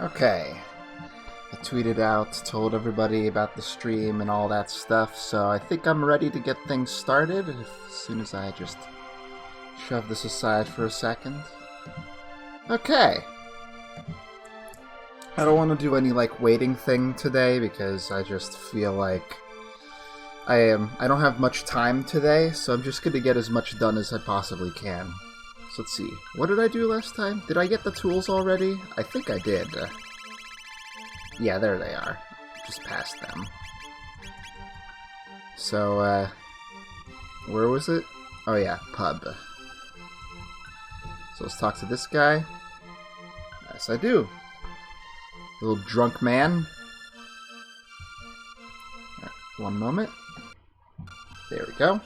Okay. I tweeted out, told everybody about the stream and all that stuff, so I think I'm ready to get things started as soon as I just shove this aside for a second. Okay. I don't want to do any, waiting thing today because I just feel like I don't have much time today, so I'm just going to get as much done as I possibly can. So let's see. What did I do last time? Did I get the tools already? I think I did. Yeah, there they are. Just past them. So, where was it? Oh yeah, pub. So let's talk to this guy. Yes, I do. Little drunk man. Right, one moment. There we go.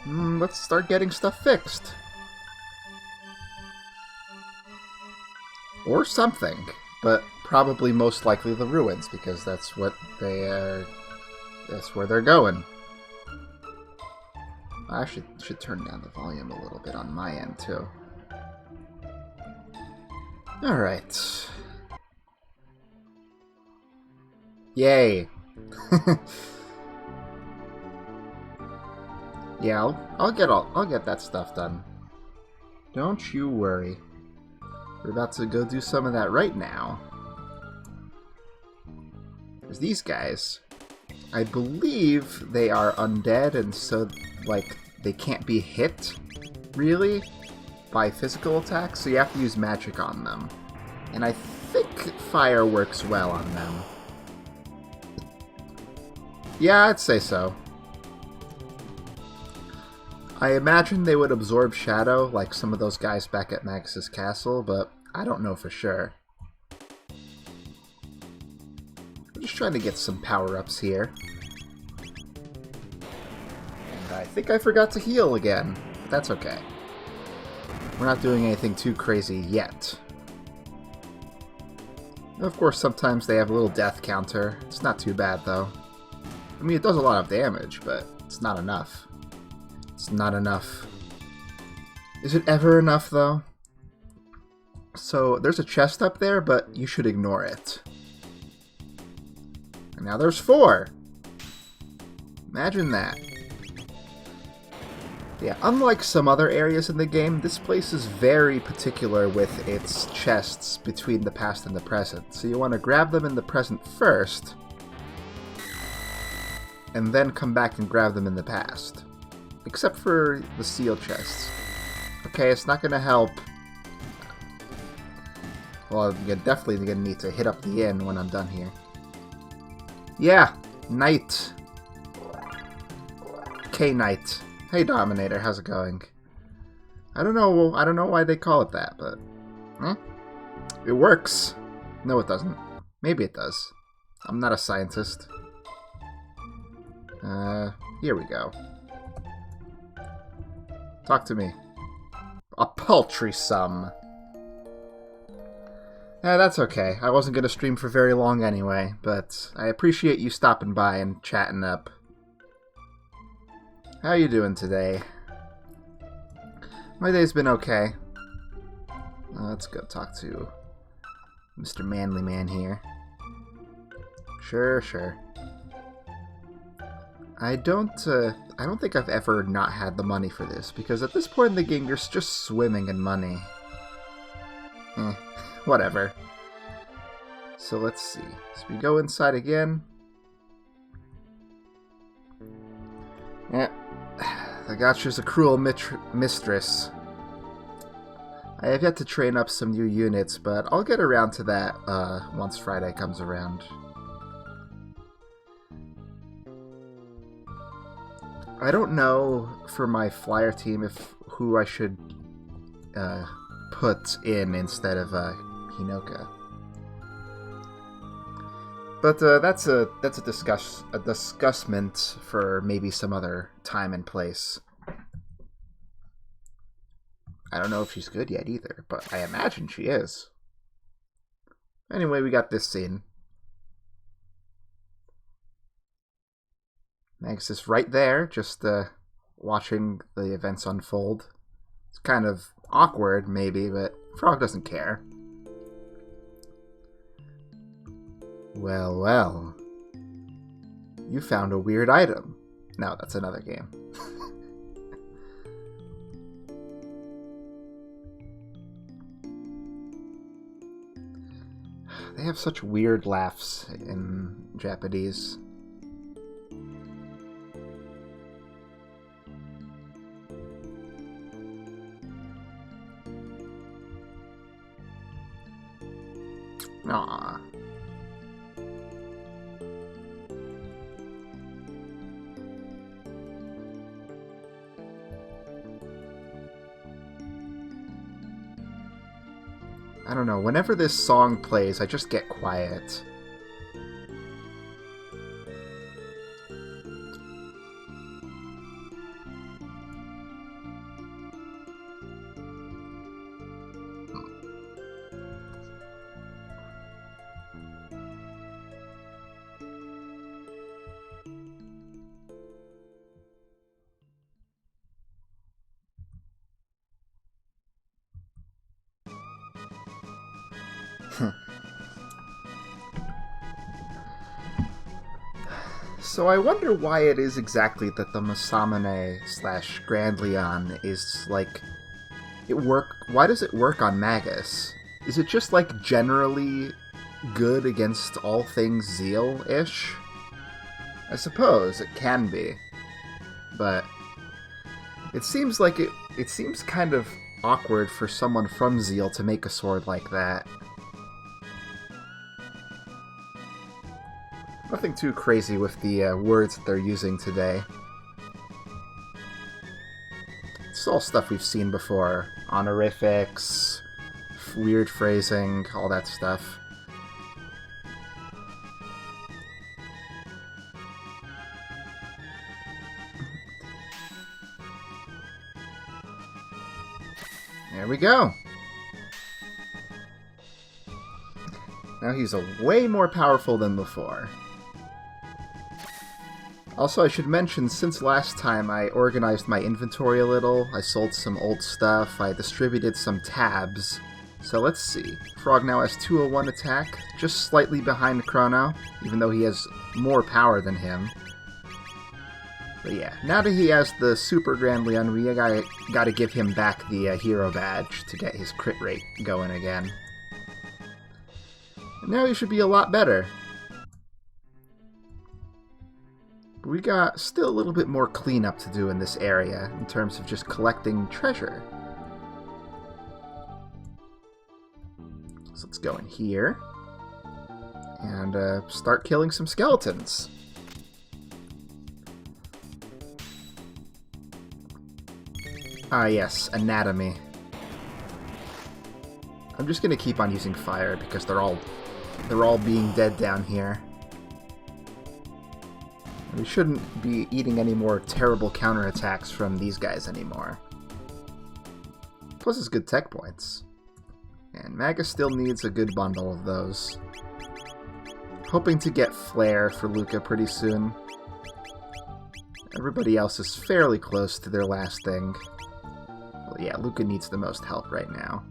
Let's start getting stuff fixed. Or something. But probably most likely the ruins, because that's what they are... That's where they're going. I should turn down the volume a little bit on my end, too. Alright. Yay! Yeah, I'll get that stuff done. Don't you worry. We're about to go do some of that right now. There's these guys. I believe they are undead, and so, they can't be hit, really, by physical attacks, so you have to use magic on them. And I think fire works well on them. Yeah, I'd say so. I imagine they would absorb shadow, like some of those guys back at Magus's castle, but I don't know for sure. I'm just trying to get some power-ups here. And I think I forgot to heal again, but that's okay. We're not doing anything too crazy yet. Of course, sometimes they have a little death counter. It's not too bad, though. I mean, it does a lot of damage, but it's not enough. It's not enough. Is it ever enough, though? So, there's a chest up there, but you should ignore it. And now there's 4! Imagine that. Yeah, unlike some other areas in the game, this place is very particular with its chests between the past and the present. So you want to grab them in the present first, and then come back and grab them in the past. Except for the seal chests. Okay, it's not going to help. Well, you're definitely going to need to hit up the inn when I'm done here. Yeah, Knight. K-Knight. Hey Dominator, how's it going? I don't know why they call it that, but it works. No, it doesn't. Maybe it does. I'm not a scientist. Here we go. Talk to me. A paltry sum. That's okay. I wasn't gonna stream for very long anyway, but I appreciate you stopping by and chatting up. How you doing today? My day's been okay. Let's go talk to Mr. Manly Man here. Sure. I don't think I've ever not had the money for this, because at this point in the game, you're just swimming in money. Whatever. So let's see. So we go inside again. Yeah. The gotcha's a cruel mistress. I have yet to train up some new units, but I'll get around to that once Friday comes around. I don't know for my flyer team who I should put in instead of Hinoka. But that's a discussment for maybe some other time and place. I don't know if she's good yet either, but I imagine she is. Anyway, we got this scene. Magus is right there, just watching the events unfold. It's kind of awkward, maybe, but Frog doesn't care. Well, well. You found a weird item. No, that's another game. They have such weird laughs in Japanese. Aww. I don't know, whenever this song plays, I just get quiet. So I wonder why it is exactly that the Masamune / Grand Leon is, like, why does it work on Magus? Is it just, like, generally good against all things Zeal-ish? I suppose it can be. But it seems like it seems kind of awkward for someone from Zeal to make a sword like that. Nothing too crazy with the words that they're using today. It's all stuff we've seen before. Honorifics, weird phrasing, all that stuff. There we go. Now he's way more powerful than before. Also, I should mention, since last time I organized my inventory a little, I sold some old stuff, I distributed some tabs. So let's see. Frog now has 201 attack, just slightly behind Chrono, even though he has more power than him. But yeah, now that he has the Super Grand Leon, we gotta give him back the hero badge to get his crit rate going again. And now he should be a lot better. But we got still a little bit more cleanup to do in this area, in terms of just collecting treasure. So let's go in here, and start killing some skeletons. Ah yes, anatomy. I'm just gonna keep on using fire because they're all being dead down here. We shouldn't be eating any more terrible counterattacks from these guys anymore. Plus it's good tech points. And Magus still needs a good bundle of those. Hoping to get Flare for Luca pretty soon. Everybody else is fairly close to their last thing. Well, yeah, Luca needs the most help right now.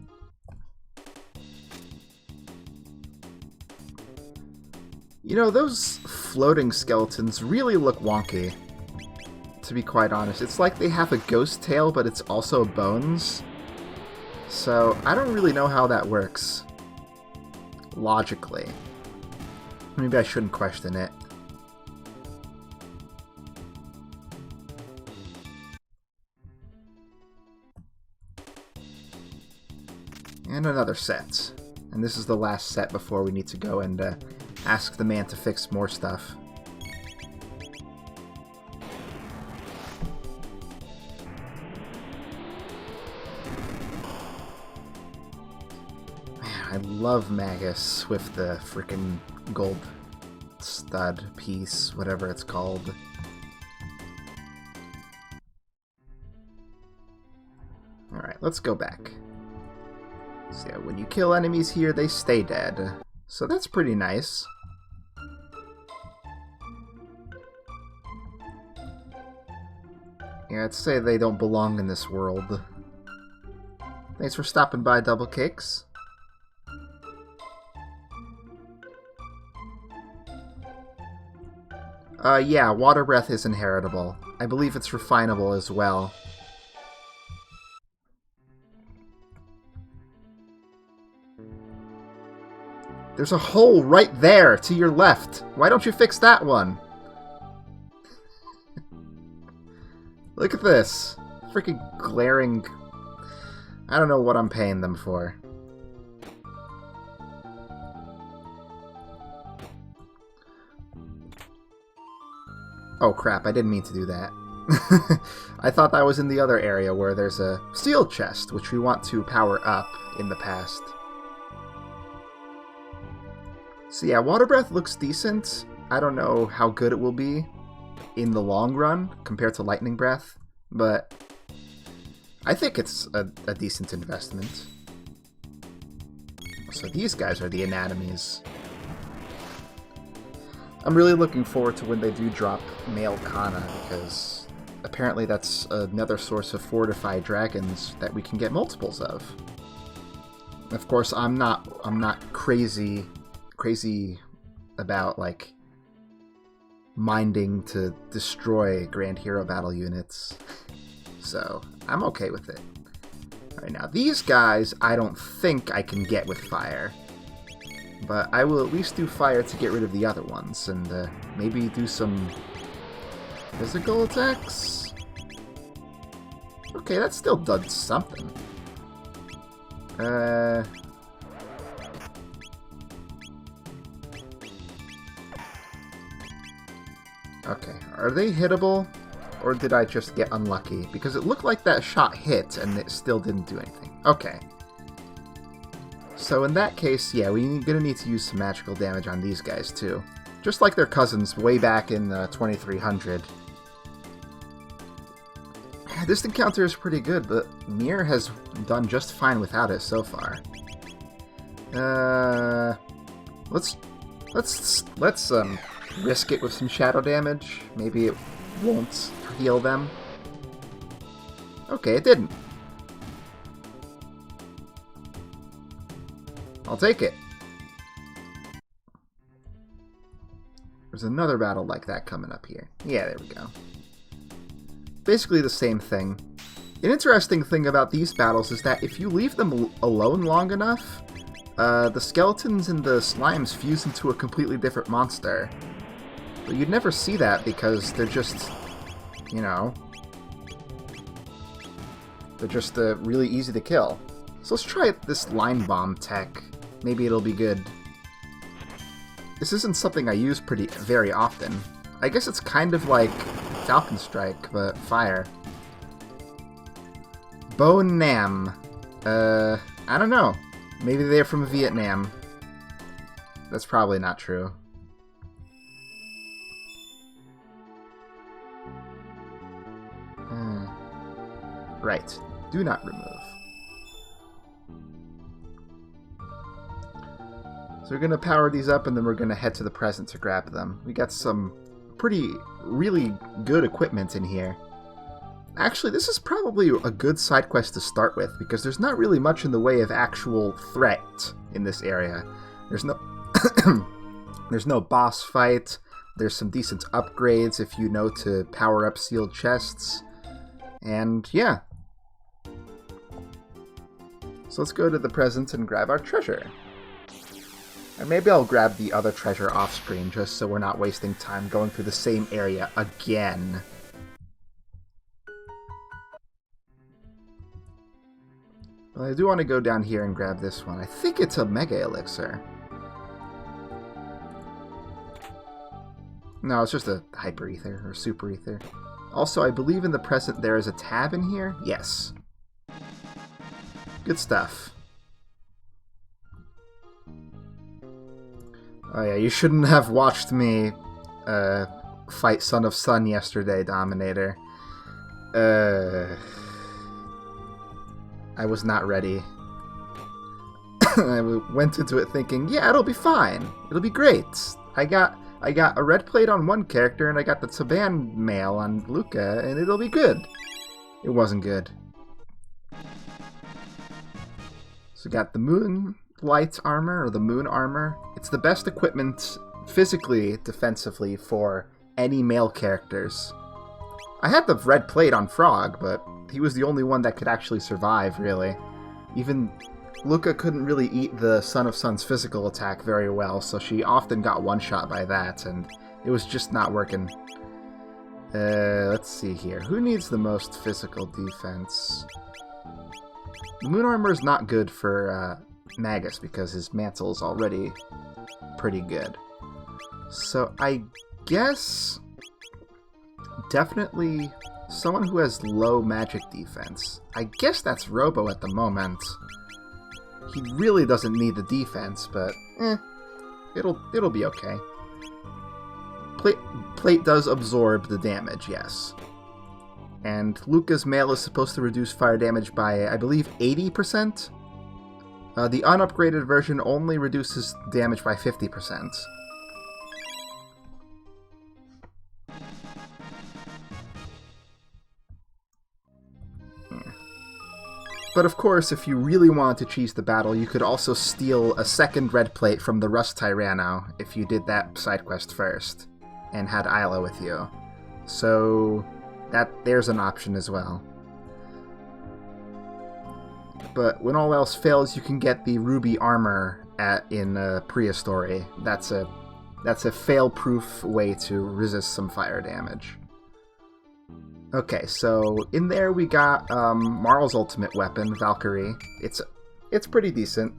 You know, those floating skeletons really look wonky, to be quite honest. It's like they have a ghost tail, but it's also bones. So, I don't really know how that works logically. Maybe I shouldn't question it. And another set. And this is the last set before we need to go and ask the man to fix more stuff. Man, I love Magus with the frickin' gold stud piece, whatever it's called. Alright, let's go back. So yeah, when you kill enemies here, they stay dead. So that's pretty nice. Yeah, I'd say they don't belong in this world. Thanks for stopping by, Double Cakes. Yeah, Water Breath is inheritable. I believe it's refinable as well. There's a hole right there to your left. Why don't you fix that one? Look at this. Freaking glaring... I don't know what I'm paying them for. Oh crap, I didn't mean to do that. I thought that was in the other area where there's a steel chest, which we want to power up in the past. So yeah, Water Breath looks decent. I don't know how good it will be in the long run compared to Lightning Breath, but I think it's a decent investment. So these guys are the anatomies. I'm really looking forward to when they do drop male Kana, because apparently that's another source of fortified dragons that we can get multiples of. Of course, I'm not crazy about like minding to destroy Grand Hero Battle units, so I'm okay with it. Alright, now these guys I don't think I can get with fire, but I will at least do fire to get rid of the other ones, and maybe do some physical attacks? Okay, that still does something. Okay, are they hittable? Or did I just get unlucky? Because it looked like that shot hit and it still didn't do anything. Okay. So in that case, yeah, we're gonna need to use some magical damage on these guys too. Just like their cousins way back in 2300. This encounter is pretty good, but Mir has done just fine without it so far. Let's risk it with some shadow damage. Maybe it won't heal them. Okay, it didn't. I'll take it. There's another battle like that coming up here. Yeah, there we go. Basically the same thing. An interesting thing about these battles is that if you leave them alone long enough, the skeletons and the slimes fuse into a completely different monster. But you'd never see that because they're just, you know, they're just really easy to kill. So let's try this line bomb tech. Maybe it'll be good. This isn't something I use very often. I guess it's kind of like Falcon Strike, but fire. Bo Nam. I don't know. Maybe they're from Vietnam. That's probably not true. Right. Do not remove. So we're going to power these up, and then we're going to head to the present to grab them. We got some really good equipment in here. Actually, this is probably a good side quest to start with, because there's not really much in the way of actual threat in this area. There's no there's no boss fight. There's some decent upgrades if you know to power up sealed chests. And yeah. So let's go to the present and grab our treasure. And maybe I'll grab the other treasure off-screen just so we're not wasting time going through the same area again. But I do want to go down here and grab this one. I think it's a Mega Elixir. No, it's just a Hyper Ether or Super Ether. Also, I believe in the present there is a tab in here. Yes. Good stuff. Oh yeah, you shouldn't have watched me fight Son of Sun yesterday, Dominator. I was not ready. I went into it thinking, yeah, it'll be fine. It'll be great. I got a red plate on one character, and I got the Taban mail on Luca, and it'll be good. It wasn't good. So we got the Moonlight Armor, or the Moon Armor. It's the best equipment physically, defensively, for any male characters. I had the red plate on Frog, but he was the only one that could actually survive, really. Even Luca couldn't really eat the Son of Sun's physical attack very well, so she often got one-shot by that, and it was just not working. Let's see here. Who needs the most physical defense? The Moon Armor is not good for Magus, because his mantle is already pretty good. So I guess definitely someone who has low magic defense. I guess that's Robo at the moment. He really doesn't need the defense, but it'll be okay. Plate does absorb the damage, yes. And Luca's mail is supposed to reduce fire damage by, I believe, 80%? The unupgraded version only reduces damage by 50%. But of course, if you really wanted to cheese the battle, you could also steal a second red plate from the Rust Tyranno if you did that side quest first, and had Isla with you. So there's an option as well. But when all else fails, you can get the Ruby Armor in Prehistory. That's a fail-proof way to resist some fire damage. Okay, so in there we got Marl's ultimate weapon, Valkyrie. It's pretty decent.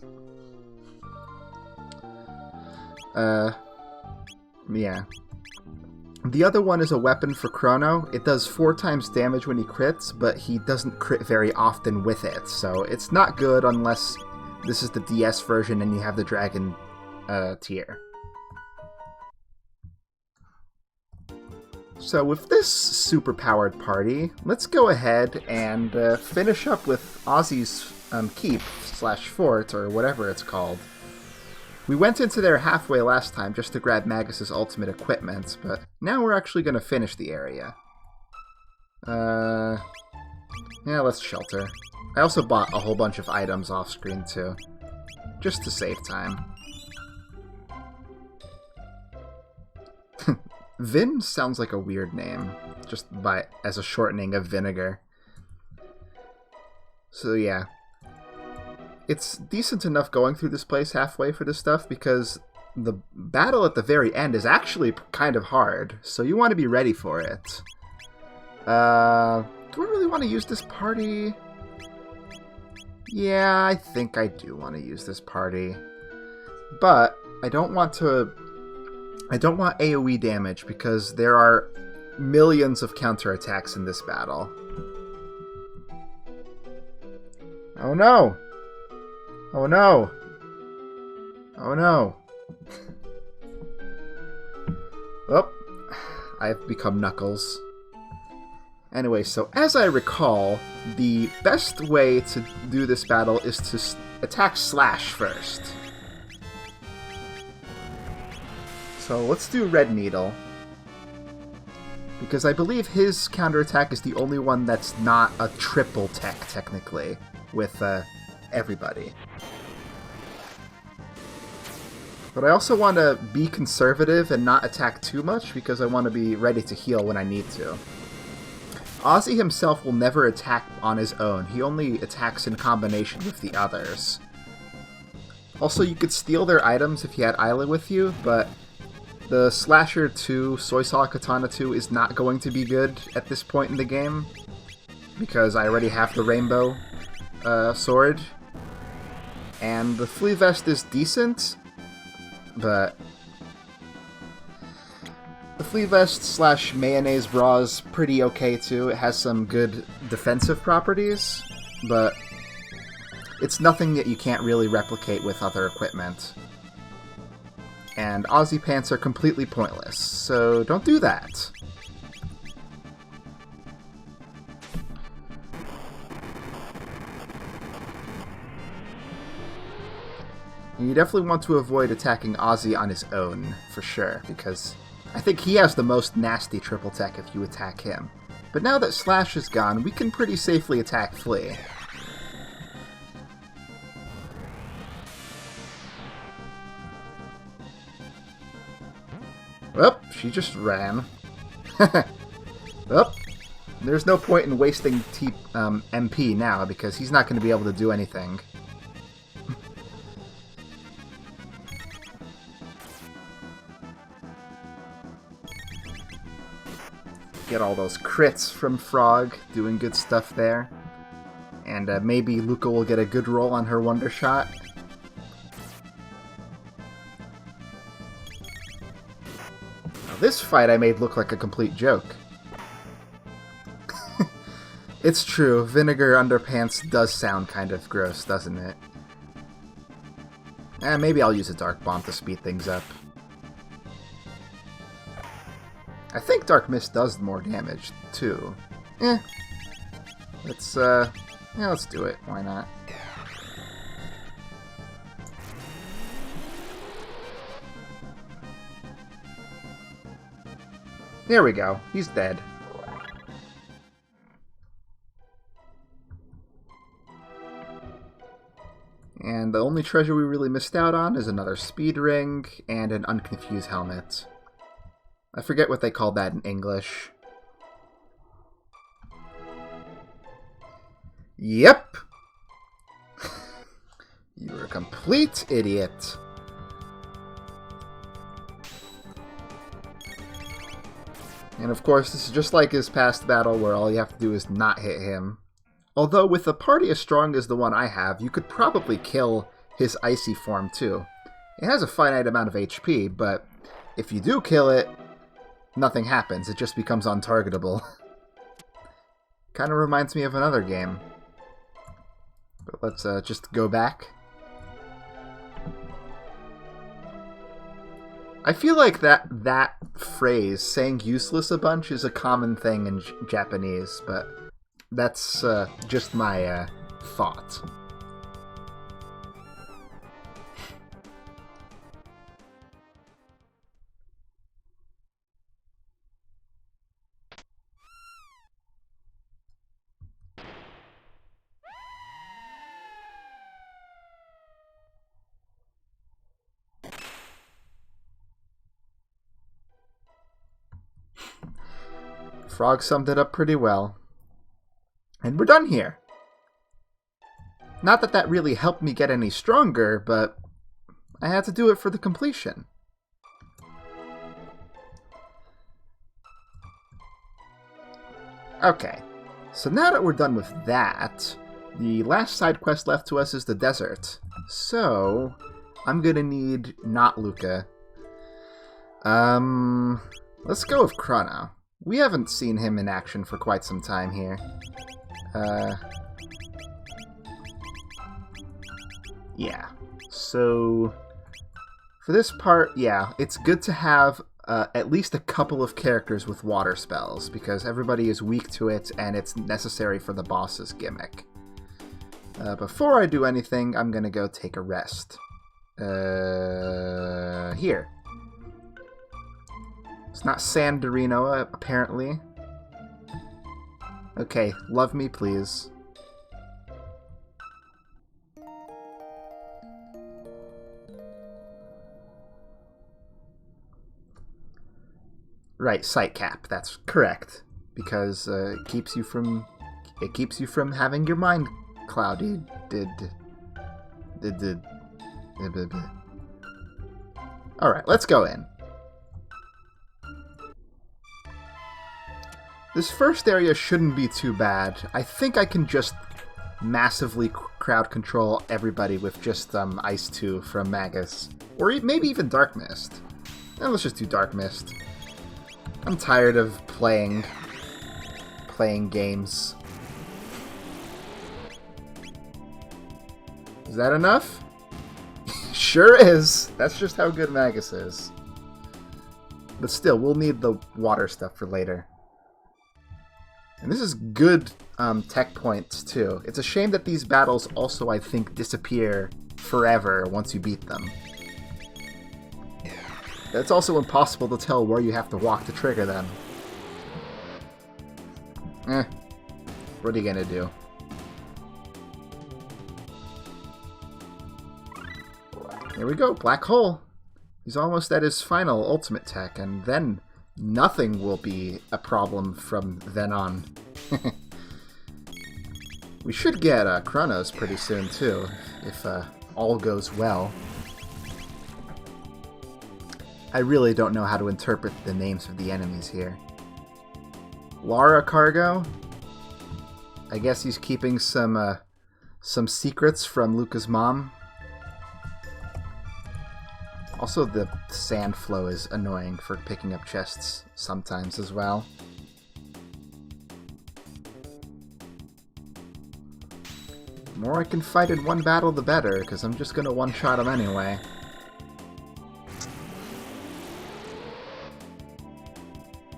Yeah. The other one is a weapon for Chrono. It does 4 times damage when he crits, but he doesn't crit very often with it, so it's not good unless this is the DS version and you have the Dragon tier. So with this super-powered party, let's go ahead and finish up with Ozzy's keep/fort, or whatever it's called. We went into there halfway last time just to grab Magus's ultimate equipment, but now we're actually going to finish the area. Yeah, let's shelter. I also bought a whole bunch of items off-screen too, just to save time. Vin sounds like a weird name, just as a shortening of vinegar. So yeah. It's decent enough going through this place halfway for this stuff, because the battle at the very end is actually kind of hard, so you want to be ready for it. Do I really want to use this party? Yeah, I think I do want to use this party. But I don't want AoE damage, because there are millions of counterattacks in this battle. Oh no! Oh no! Oh no! Oh, I've become Knuckles. Anyway, so as I recall, the best way to do this battle is to attack Slash first. So let's do Red Needle, because I believe his counterattack is the only one that's not a triple tech, technically, with everybody. But I also want to be conservative and not attack too much, because I want to be ready to heal when I need to. Ozzy himself will never attack on his own, he only attacks in combination with the others. Also, you could steal their items if you had Isla with you, but the Slasher 2, Soy Saw Katana 2 is not going to be good at this point in the game, because I already have the Rainbow sword. And the Flea Vest is decent, but the Flea Vest / Mayonnaise Bra is pretty okay too. It has some good defensive properties, but it's nothing that you can't really replicate with other equipment. And Aussie Pants are completely pointless, so don't do that. And you definitely want to avoid attacking Ozzy on his own, for sure, because I think he has the most nasty triple tech if you attack him. But now that Slash is gone, we can pretty safely attack Flea. she just ran. Oh, there's no point in wasting MP now, because he's not going to be able to do anything. Get all those crits from Frog, doing good stuff there. And maybe Luca will get a good roll on her Wonder Shot. Now, this fight I made look like a complete joke. It's true, Vinegar Underpants does sound kind of gross, doesn't it? Maybe I'll use a Dark Bomb to speed things up. I think Dark Mist does more damage, too. Let's do it. Why not? There we go. He's dead. And the only treasure we really missed out on is another speed ring and an Unconfused helmet. I forget what they call that in English. Yep! You're a complete idiot. And of course, this is just like his past battle where all you have to do is not hit him. Although with a party as strong as the one I have, you could probably kill his icy form too. It has a finite amount of HP, but if you do kill it, nothing happens. It just becomes untargetable. Kind of reminds me of another game. But let's just go back. I feel like that phrase, saying useless a bunch, is a common thing in Japanese, but that's just my thought. Frog summed it up pretty well. And we're done here. Not that that really helped me get any stronger, but I had to do it for the completion. Okay, so now that we're done with that, the last side quest left to us is the desert. So, I'm gonna need not Luca. Let's go with Chrono. We haven't seen him in action for quite some time here. Yeah. So, for this part, yeah, it's good to have at least a couple of characters with water spells, because everybody is weak to it, and it's necessary for the boss's gimmick. Before I do anything, I'm gonna go take a rest. Here. It's not San Dorino, apparently. Okay, love me, please. Right, sight cap. That's correct, because it keeps you from having your mind clouded. All right, let's go in. This first area shouldn't be too bad. I think I can just massively crowd control everybody with just Ice 2 from Magus. Or maybe even Dark Mist. Let's just do Dark Mist. I'm tired of playing games. Is that enough? Sure is! That's just how good Magus is. But still, we'll need the water stuff for later. And this is good tech points, too. It's a shame that these battles also, I think, disappear forever once you beat them. It's also impossible to tell where you have to walk to trigger them. What are you gonna do? Here we go, Black Hole! He's almost at his final ultimate tech, and then Nothing will be a problem from then on. We should get Chronos pretty soon, too, if all goes well. I really don't know how to interpret the names of the enemies here. Lara Cargo? I guess he's keeping some secrets from Luca's mom. Also, the sand flow is annoying for picking up chests sometimes as well. The more I can fight in one battle, the better, because I'm just going to one-shot him anyway.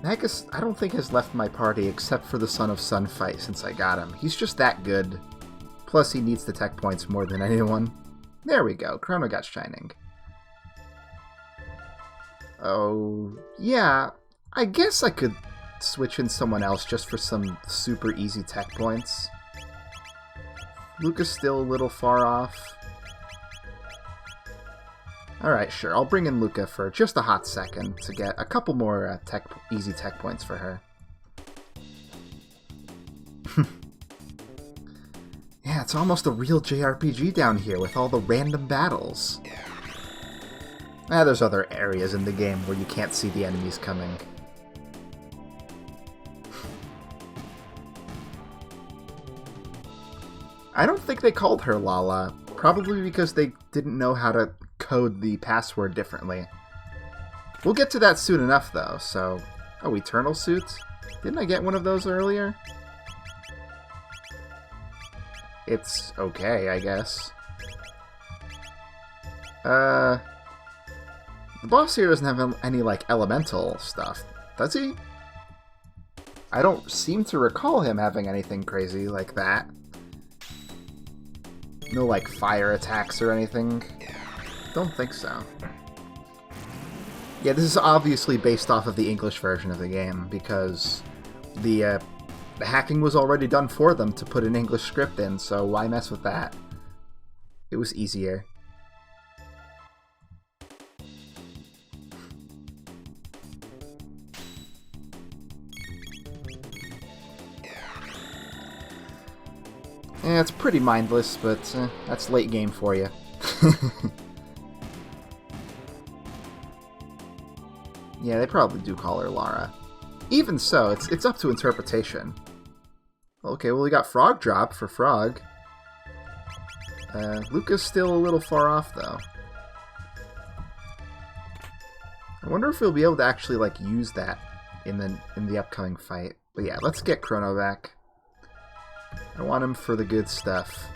Magus, I don't think, has left my party except for the Son of Sun fight since I got him. He's just that good. Plus, he needs the tech points more than anyone. There we go. Chrono got shining. Oh, yeah. I guess I could switch in someone else just for some super easy tech points. Luca's still a little far off. Alright, sure. I'll bring in Luca for just a hot second to get a couple more easy tech points for her. Yeah, it's almost a real JRPG down here with all the random battles. There's other areas in the game where you can't see the enemies coming. I don't think they called her Lala, probably because they didn't know how to code the password differently. We'll get to that soon enough, though, so... Oh, Eternal Suit? Didn't I get one of those earlier? It's okay, I guess. The boss here doesn't have any, like, elemental stuff, does he? I don't seem to recall him having anything crazy like that. No, like, fire attacks or anything. Don't think so. Yeah, this is obviously based off of the English version of the game, because the hacking was already done for them to put an English script in, so why mess with that? It was easier. Yeah, it's pretty mindless, but that's late game for you. Yeah, they probably do call her Lara. Even so, it's up to interpretation. Okay, well we got Frog Drop for Frog. Luca's still a little far off, though. I wonder if we'll be able to actually, like, use that in the upcoming fight. But yeah, let's get Chrono back. I want him for the good stuff.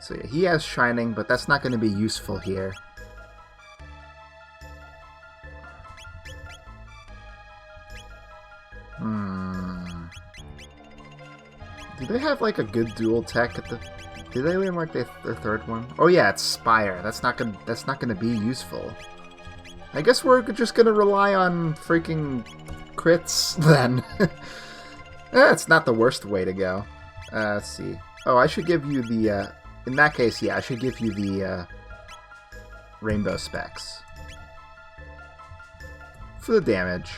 So yeah, he has Shining, but that's not going to be useful here. Do they have like a good dual tech at the? Did they learn like their third one? Oh yeah, it's Spire. That's not gonna be useful. I guess we're just gonna rely on freaking crits then. It's not the worst way to go. Let's see. Oh, I should give you the. In that case, yeah, I should give you the rainbow specs for the damage.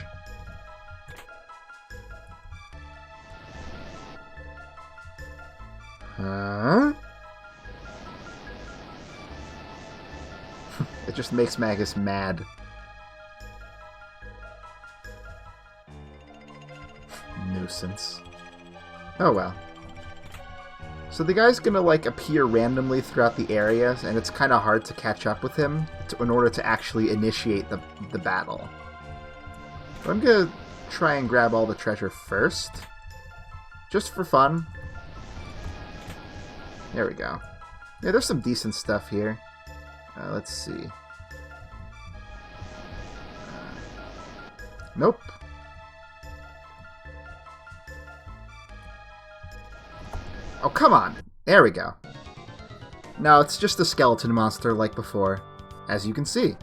Huh? It just makes Magus mad. Nuisance. Oh well. So the guy's gonna like appear randomly throughout the area, and it's kind of hard to catch up with him in order to actually initiate the battle. But I'm gonna try and grab all the treasure first, just for fun. There we go. Yeah, there's some decent stuff here. Let's see. Nope. Oh, come on. There we go. No, it's just a skeleton monster like before, as you can see.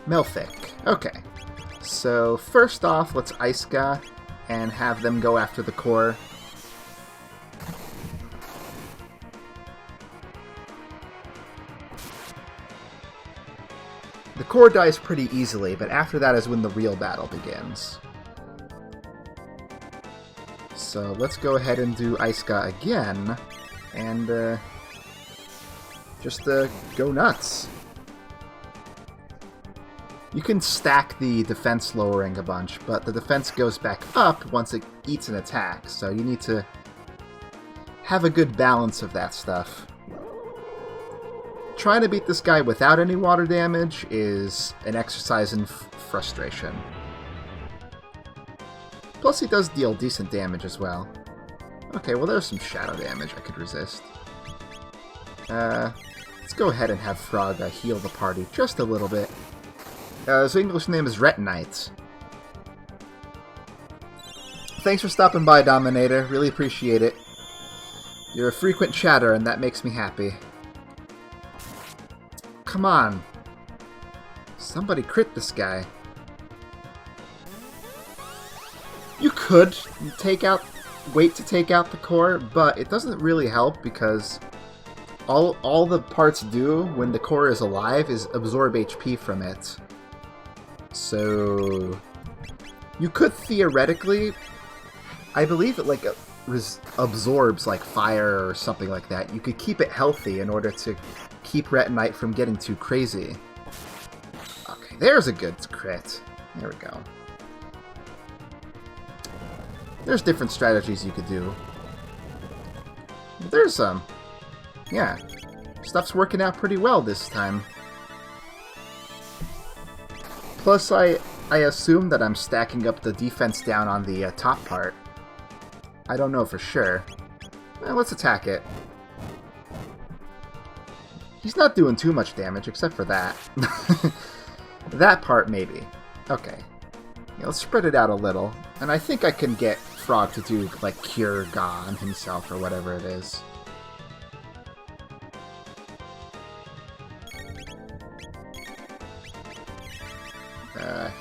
Melfic. Okay. So, first off, let's Ice-Ga and have them go after the core. The core dies pretty easily, but after that is when the real battle begins. So let's go ahead and do Iska again, and just go nuts. You can stack the defense lowering a bunch, but the defense goes back up once it eats an attack, so you need to have a good balance of that stuff. Trying to beat this guy without any water damage is an exercise in frustration. Plus he does deal decent damage as well. Okay, well there's some shadow damage I could resist. Let's go ahead and have Frog heal the party just a little bit. His English name is Retinite. Thanks for stopping by, Dominator. Really appreciate it. You're a frequent chatter, and that makes me happy. Come on. Somebody crit this guy. You could wait to take out the core, but it doesn't really help because all the parts do when the core is alive is absorb HP from it. So you could theoretically, I believe it like absorbs like fire or something like that. You could keep it healthy in order to keep Retinite from getting too crazy. Okay, there's a good crit. There we go. There's different strategies you could do. There's some. Yeah. Stuff's working out pretty well this time. Plus, I assume that I'm stacking up the defense down on the top part. I don't know for sure. Let's attack it. He's not doing too much damage, except for that. That part, maybe. Okay. Yeah, let's spread it out a little. And I think I can get Frog to do, like, Cure Ga on himself, or whatever it is.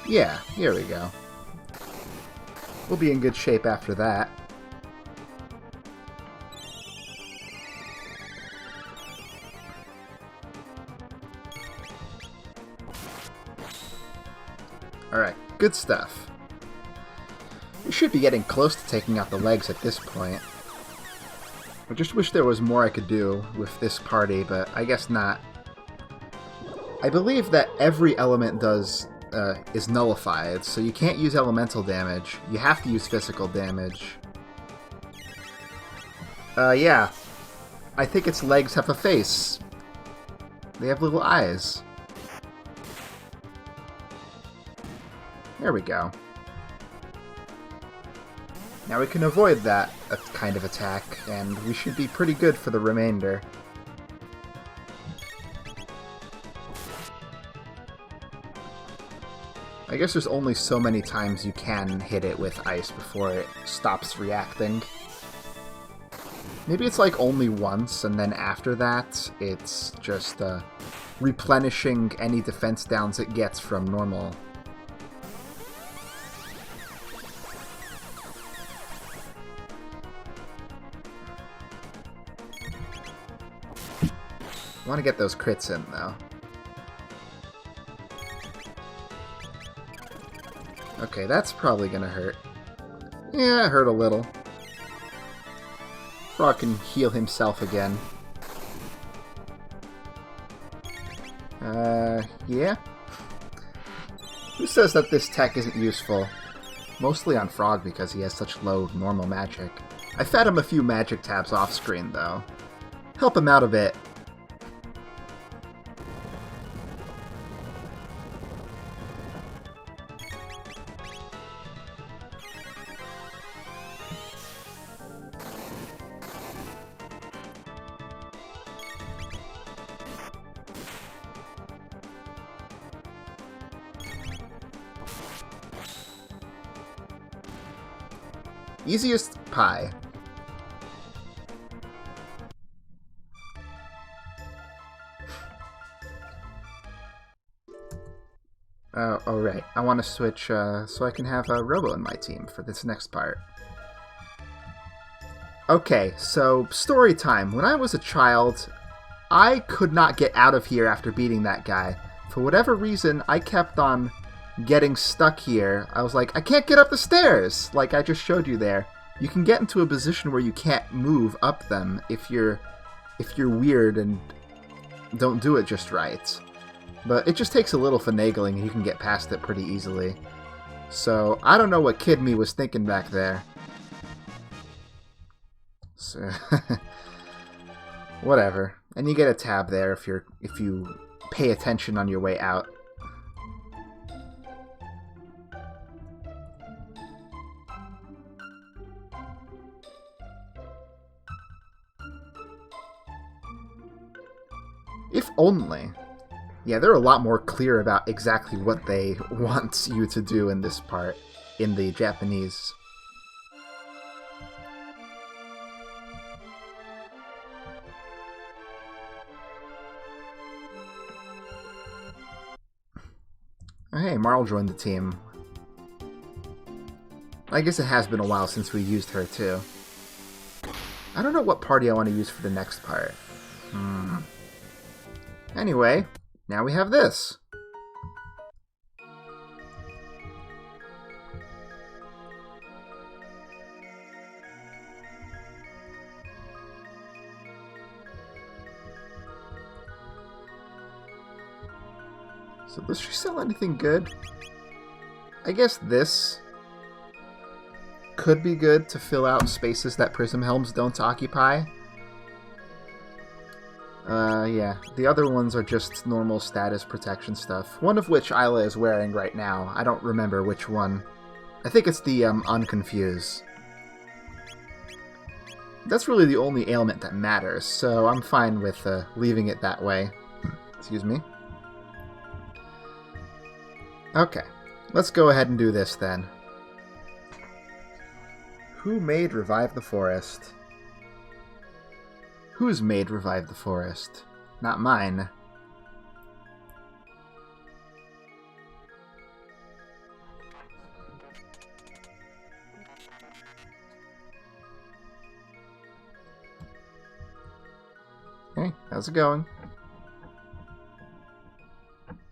Yeah, here we go. We'll be in good shape after that. Alright, good stuff. We should be getting close to taking out the legs at this point. I just wish there was more I could do with this party, but I guess not. I believe that every element is nullified, so you can't use elemental damage. You have to use physical damage. Yeah. I think its legs have a face. They have little eyes. There we go. Now we can avoid that kind of attack, and we should be pretty good for the remainder. I guess there's only so many times you can hit it with ice before it stops reacting. Maybe it's like only once, and then after that, it's just replenishing any defense downs it gets from normal. I want to get those crits in, though. Okay, that's probably gonna hurt. Yeah, it hurt a little. Frog can heal himself again. Yeah? Who says that this tech isn't useful? Mostly on Frog because he has such low normal magic. I fed him a few magic tabs off screen, though. Help him out a bit. Easiest pie. Oh, right. I want to switch so I can have a Robo in my team for this next part. Okay, so story time. When I was a child, I could not get out of here after beating that guy. for whatever reason, I kept on getting stuck here. I was like, I can't get up the stairs! Like I just showed you there. You can get into a position where you can't move up them if you're weird and don't do it just right. But it just takes a little finagling and you can get past it pretty easily. So, I don't know what Kid Me was thinking back there. So, whatever. And you get a tab there if you pay attention on your way out. If only. Yeah, they're a lot more clear about exactly what they want you to do in this part, in the Japanese. Oh, hey, Marl joined the team. I guess it has been a while since we used her, too. I don't know what party I want to use for the next part. Anyway, now we have this. So does she sell anything good? I guess this could be good to fill out spaces that Prism Helms don't occupy. Yeah. The other ones are just normal status protection stuff. One of which Isla is wearing right now. I don't remember which one. I think it's the, Unconfuse. That's really the only ailment that matters, so I'm fine with, leaving it that way. Excuse me. Okay. Let's go ahead and do this, then. Who made Revive the Forest? Who's made Revive the Forest? Not mine. Hey, how's it going?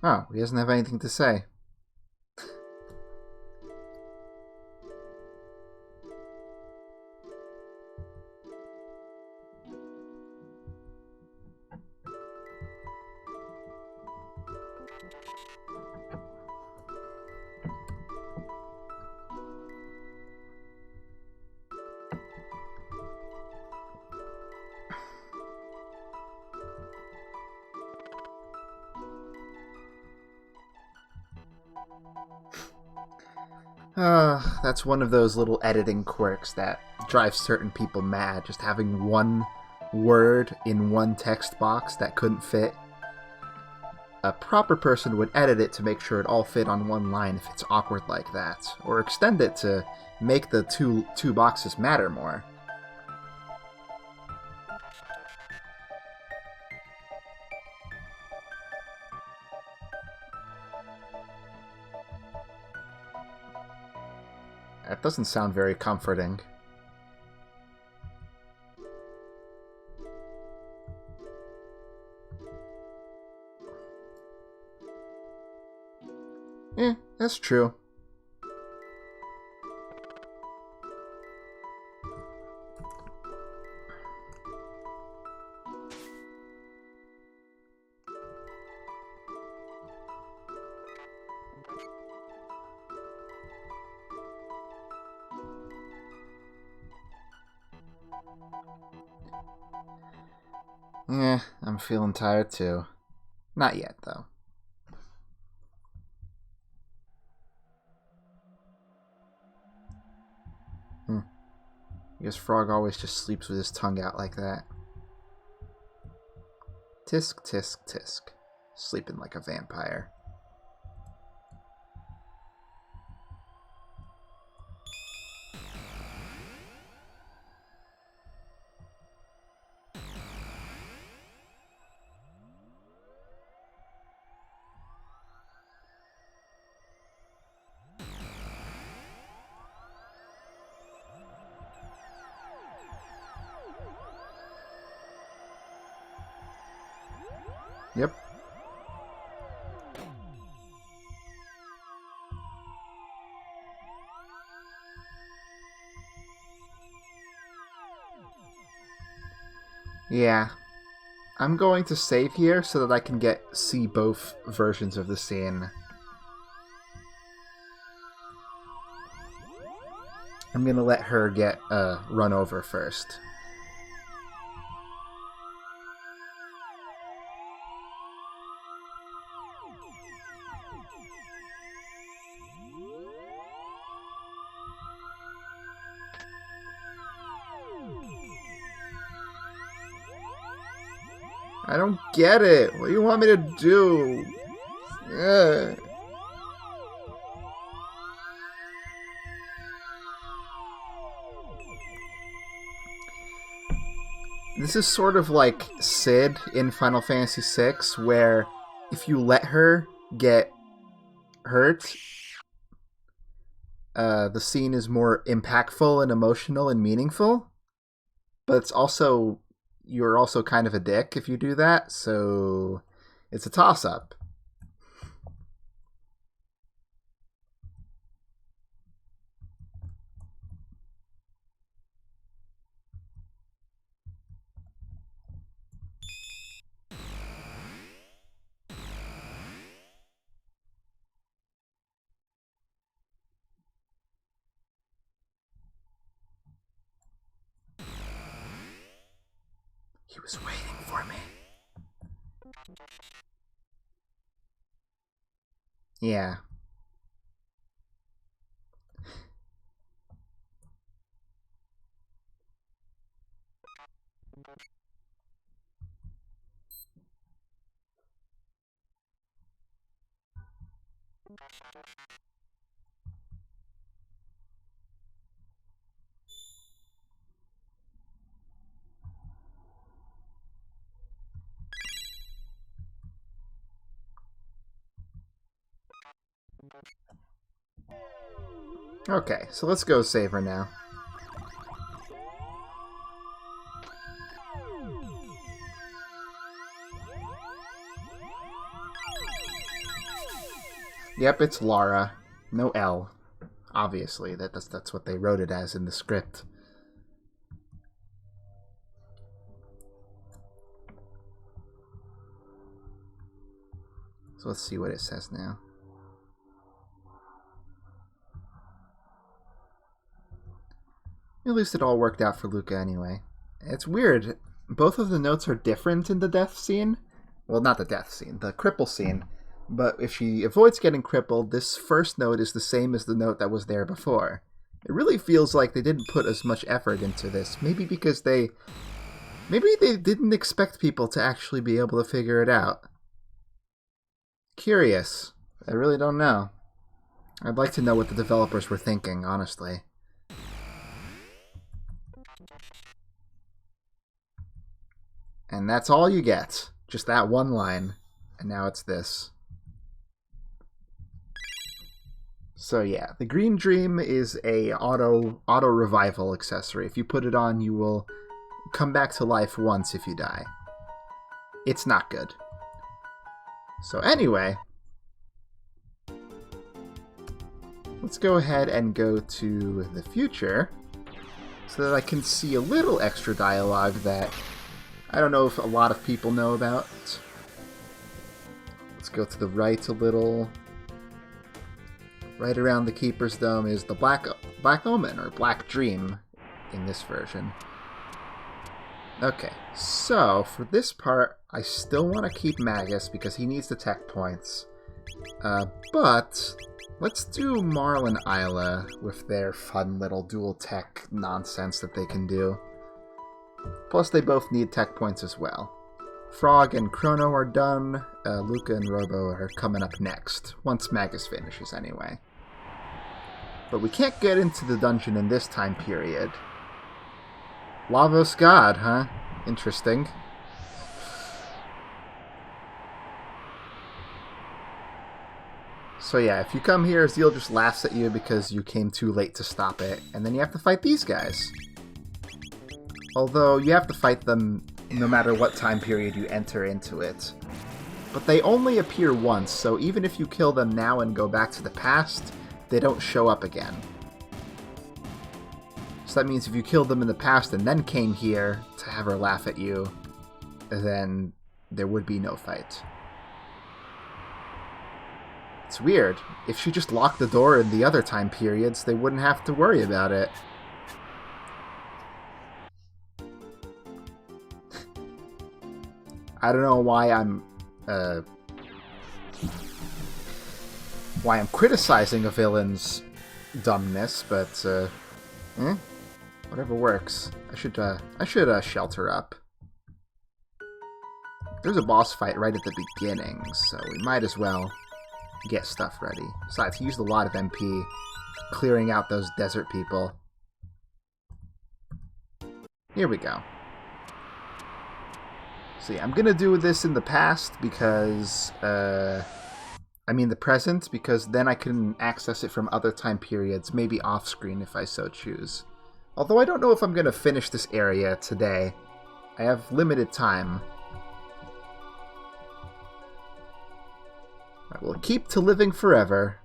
Oh, he doesn't have anything to say. That's one of those little editing quirks that drives certain people mad, just having one word in one text box that couldn't fit. A proper person would edit it to make sure it all fit on one line if it's awkward like that, or extend it to make the two boxes matter more. That doesn't sound very comforting. That's true. Yeah, I'm feeling tired too. Not yet, though. I guess Frog always just sleeps with his tongue out like that. Tisk, tisk, tisk. Sleeping like a vampire. Yep. Yeah. I'm going to save here so that I can see both versions of the scene. I'm gonna let her get run over first. I don't get it. What do you want me to do? Ugh. This is sort of like Sid in Final Fantasy VI, where if you let her get hurt, the scene is more impactful and emotional and meaningful. But it's also, you're also kind of a dick if you do that, so it's a toss-up. He was waiting for me. Yeah. Okay, so let's go save her now. Yep, it's Lara. No L. Obviously, that's what they wrote it as in the script. So let's see what it says now. At least it all worked out for Luca anyway. It's weird. Both of the notes are different in the death scene. Well, not the death scene, the cripple scene. But if she avoids getting crippled, this first note is the same as the note that was there before. It really feels like they didn't put as much effort into this. Maybe because maybe they didn't expect people to actually be able to figure it out. Curious. I really don't know. I'd like to know what the developers were thinking, honestly. And that's all you get. Just that one line. And now it's this. So yeah, the Green Dream is a auto revival accessory. If you put it on, you will come back to life once if you die. It's not good. So anyway, let's go ahead and go to the future so that I can see a little extra dialogue that I don't know if a lot of people know about. Let's go to the right a little. Right around the Keeper's Dome is the Black Omen, or Black Dream in this version. Okay, so for this part, I still want to keep Magus because he needs the tech points. But let's do Marl and Isla with their fun little dual tech nonsense that they can do. Plus, they both need tech points as well. Frog and Chrono are done. Luca and Robo are coming up next, once Magus finishes anyway. But we can't get into the dungeon in this time period. Lavos God, huh? Interesting. So yeah, if you come here, Zeal just laughs at you because you came too late to stop it, and then you have to fight these guys. Although, you have to fight them no matter what time period you enter into it. But they only appear once, so even if you kill them now and go back to the past, they don't show up again. So that means if you killed them in the past and then came here to have her laugh at you, then there would be no fight. It's weird. If she just locked the door in the other time periods, they wouldn't have to worry about it. I don't know why I'm criticizing a villain's dumbness, but whatever works. I should shelter up. There's a boss fight right at the beginning, so we might as well get stuff ready. Besides, he used a lot of MP clearing out those desert people. Here we go. So yeah, I'm gonna do this in the past because, the present, because then I can access it from other time periods, maybe off-screen if I so choose. Although I don't know if I'm gonna finish this area today. I have limited time. I will keep to living forever.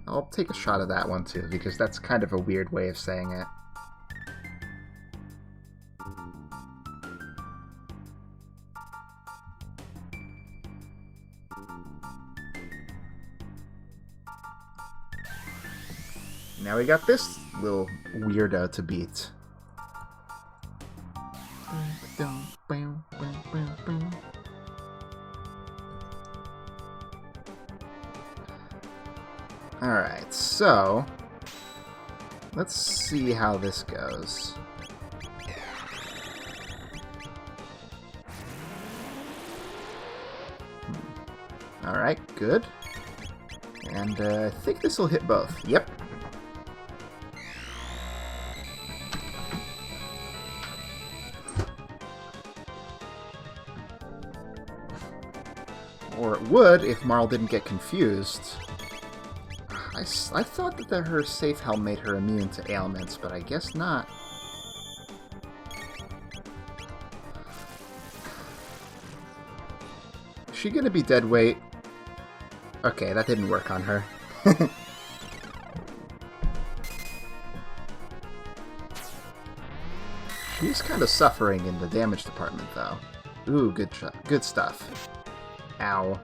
I'll take a shot of that one too, because that's kind of a weird way of saying it. Now we got this little weirdo to beat. Alright, so let's see how this goes. Alright, good. And I think this will hit both. Yep. Or it would if Marl didn't get confused. I thought that her safe helm made her immune to ailments, but I guess not. Is she gonna be dead weight? Okay, that didn't work on her. She's kind of suffering in the damage department, though. Ooh, good stuff. Ow.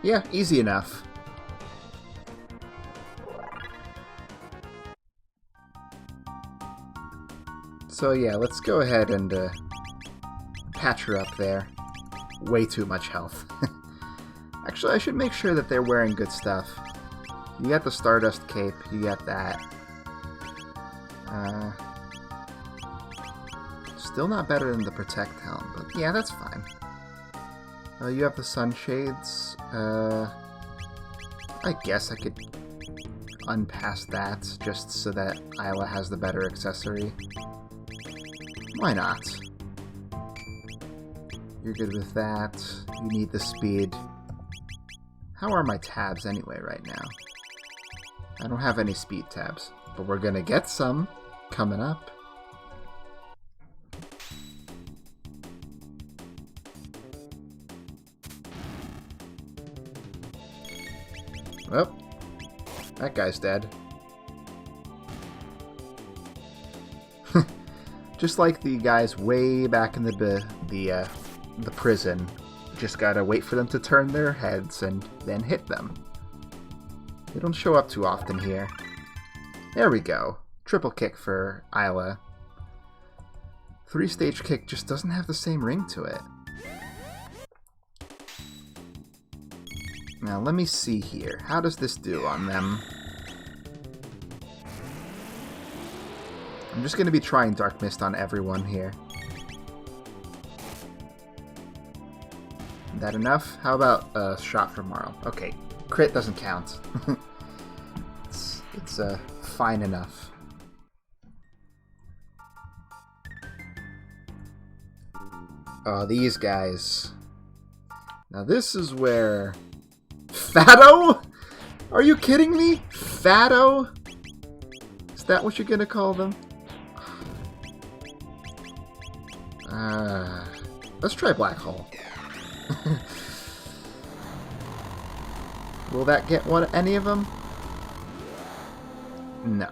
Yeah, easy enough. So yeah, let's go ahead and patch her up there. Way too much health. Actually, I should make sure that they're wearing good stuff. You got the Stardust Cape, you got that. Still not better than the Protect Helm, but yeah, that's fine. You have the Sunshades. I guess I could unpass that, just so that Isla has the better accessory. Why not? You're good with that. You need the speed. How are my tabs anyway right now? I don't have any speed tabs, but we're gonna get some coming up. Oh, that guy's dead. Just like the guys way back in the prison. Just gotta wait for them to turn their heads and then hit them. They don't show up too often here. There we go. Triple kick for Isla. 3-stage kick just doesn't have the same ring to it. Now let me see here. How does this do on them? I'm just going to be trying Dark Mist on everyone here. That enough? How about a shot from Marl? Okay, crit doesn't count. it's fine enough. Oh, these guys. Now this is where... Fatto? Are you kidding me? Fatto? Is that what you're gonna call them? Let's try Black Hole. Will that get any of them? No.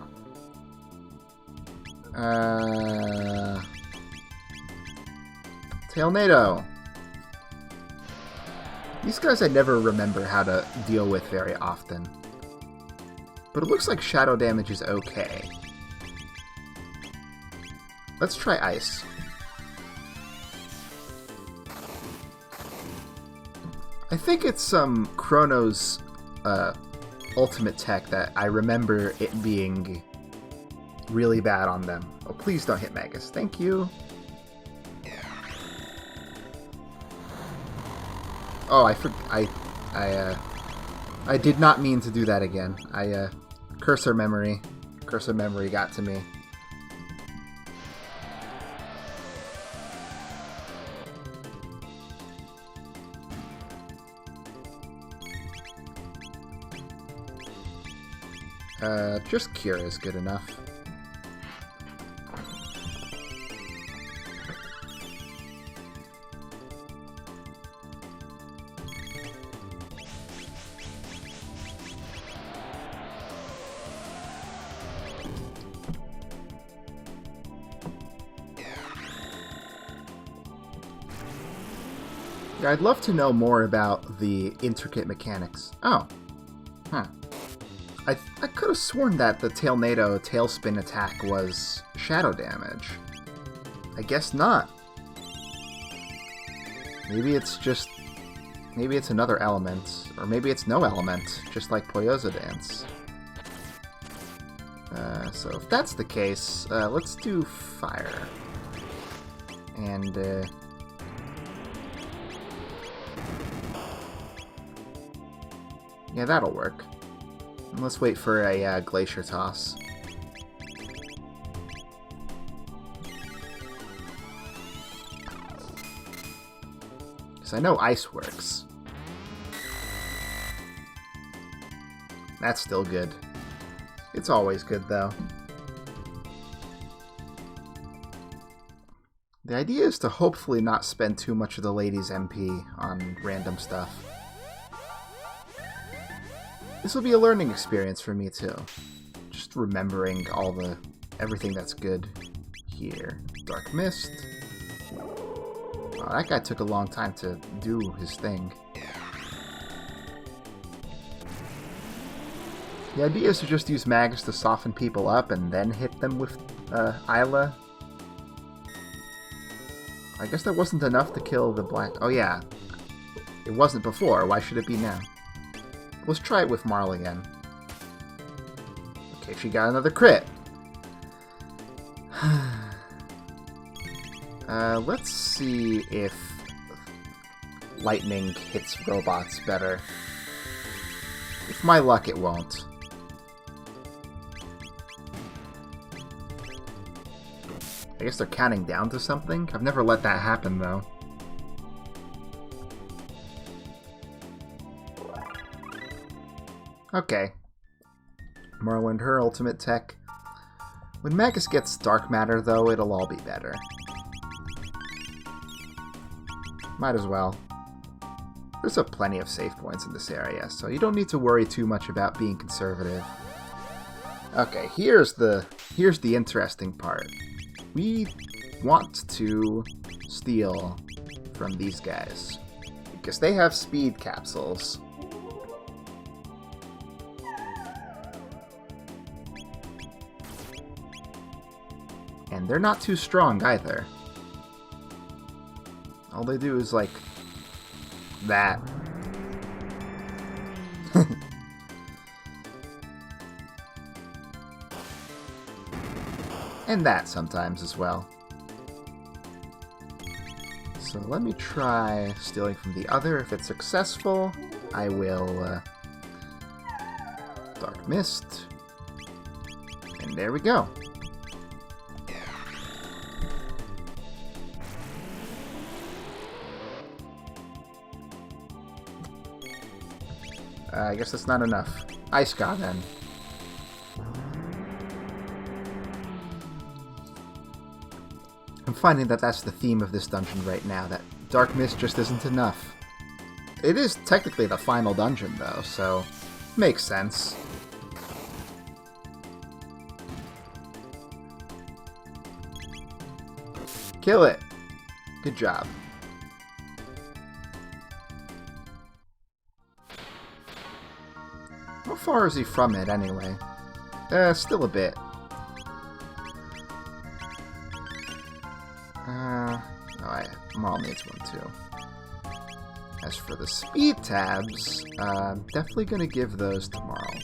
Tailnado. These guys I never remember how to deal with very often. But it looks like shadow damage is okay. Let's try ice. I think it's some Chrono's ultimate tech that I remember it being really bad on them. Oh, please don't hit Magus. Thank you. Oh, I did not mean to do that again. Cursor memory got to me. Just Cure is good enough. Yeah, I'd love to know more about the intricate mechanics. Oh. Huh. I could have sworn that the Tailnado Tailspin attack was shadow damage. I guess not. Maybe it's just... Maybe it's another element. Or maybe it's no element, just like Poyozo Dance. So if that's the case, let's do fire. And, yeah, that'll work. And let's wait for a Glacier Toss. Because I know Ice works. That's still good. It's always good, though. The idea is to hopefully not spend too much of the lady's MP on random stuff. This will be a learning experience for me, too. Just remembering everything that's good here. Dark Mist. Wow, that guy took a long time to do his thing. The idea is to just use Magus to soften people up and then hit them with Isla. I guess that wasn't enough to kill the black... Oh yeah, it wasn't before. Why should it be now? Let's try it with Marl again. Okay, she got another crit. Let's see if lightning hits robots better. With my luck, it won't. I guess they're counting down to something? I've never let that happen, though. Okay. Marl and her ultimate tech. When Magus gets Dark Matter, though, it'll all be better. Might as well. There's plenty of save points in this area, so you don't need to worry too much about being conservative. Okay, here's the interesting part. We want to steal from these guys, because they have speed capsules. And they're not too strong either. All they do is like that. And that sometimes as well. So let me try stealing from the other. If it's successful, I will Dark Mist. And there we go. I guess that's not enough. Ice God, then. I'm finding that that's the theme of this dungeon right now, that Dark Mist just isn't enough. It is technically the final dungeon, though, so makes sense. Kill it! Good job. How far is he from it, anyway? Still a bit. Maul needs one, too. As for the speed tabs, I'm definitely going to give those to Marl,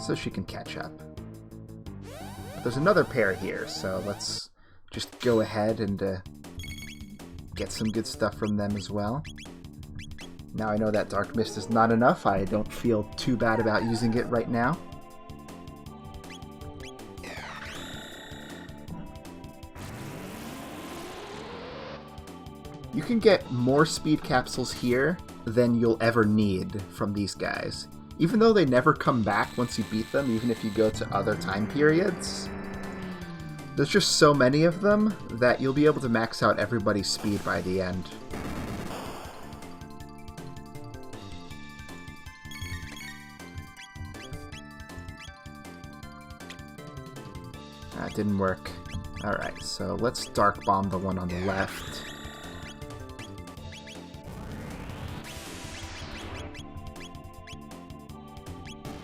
so she can catch up. But there's another pair here, so let's just go ahead and get some good stuff from them as well. Now I know that Dark Mist is not enough. I don't feel too bad about using it right now. You can get more speed capsules here than you'll ever need from these guys. Even though they never come back once you beat them, even if you go to other time periods, there's just so many of them that you'll be able to max out everybody's speed by the end. That didn't work. Alright, so let's Dark Bomb the one on the left.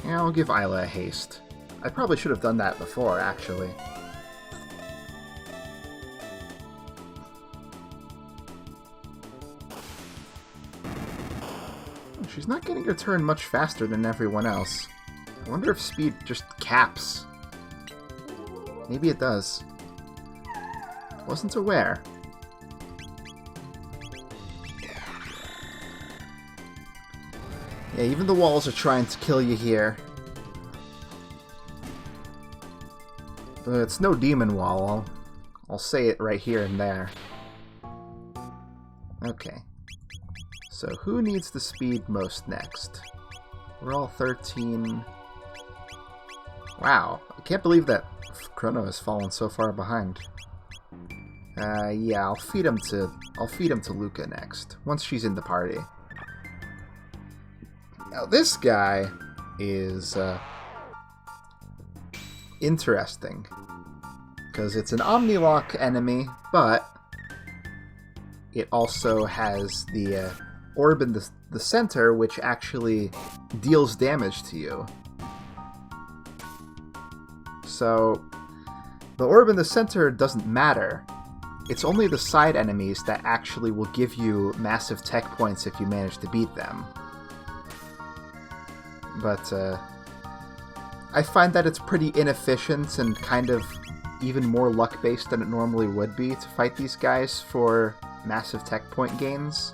Yeah, I'll give Isla a haste. I probably should have done that before, actually. She's not getting her turn much faster than everyone else. I wonder if speed just caps. Maybe it does. Wasn't aware. Yeah, even the walls are trying to kill you here. But it's no demon wall. I'll say it right here and there. Okay. So who needs the speed most next? We're all 13. Wow, I can't believe that Chrono has fallen so far behind. Yeah, I'll feed him to Luca next, once she's in the party. Now this guy is interesting, because it's an Omnilock enemy, but it also has the orb in the center, which actually deals damage to you. So the orb in the center doesn't matter. It's only the side enemies that actually will give you massive tech points if you manage to beat them. But I find that it's pretty inefficient and kind of even more luck-based than it normally would be to fight these guys for massive tech point gains.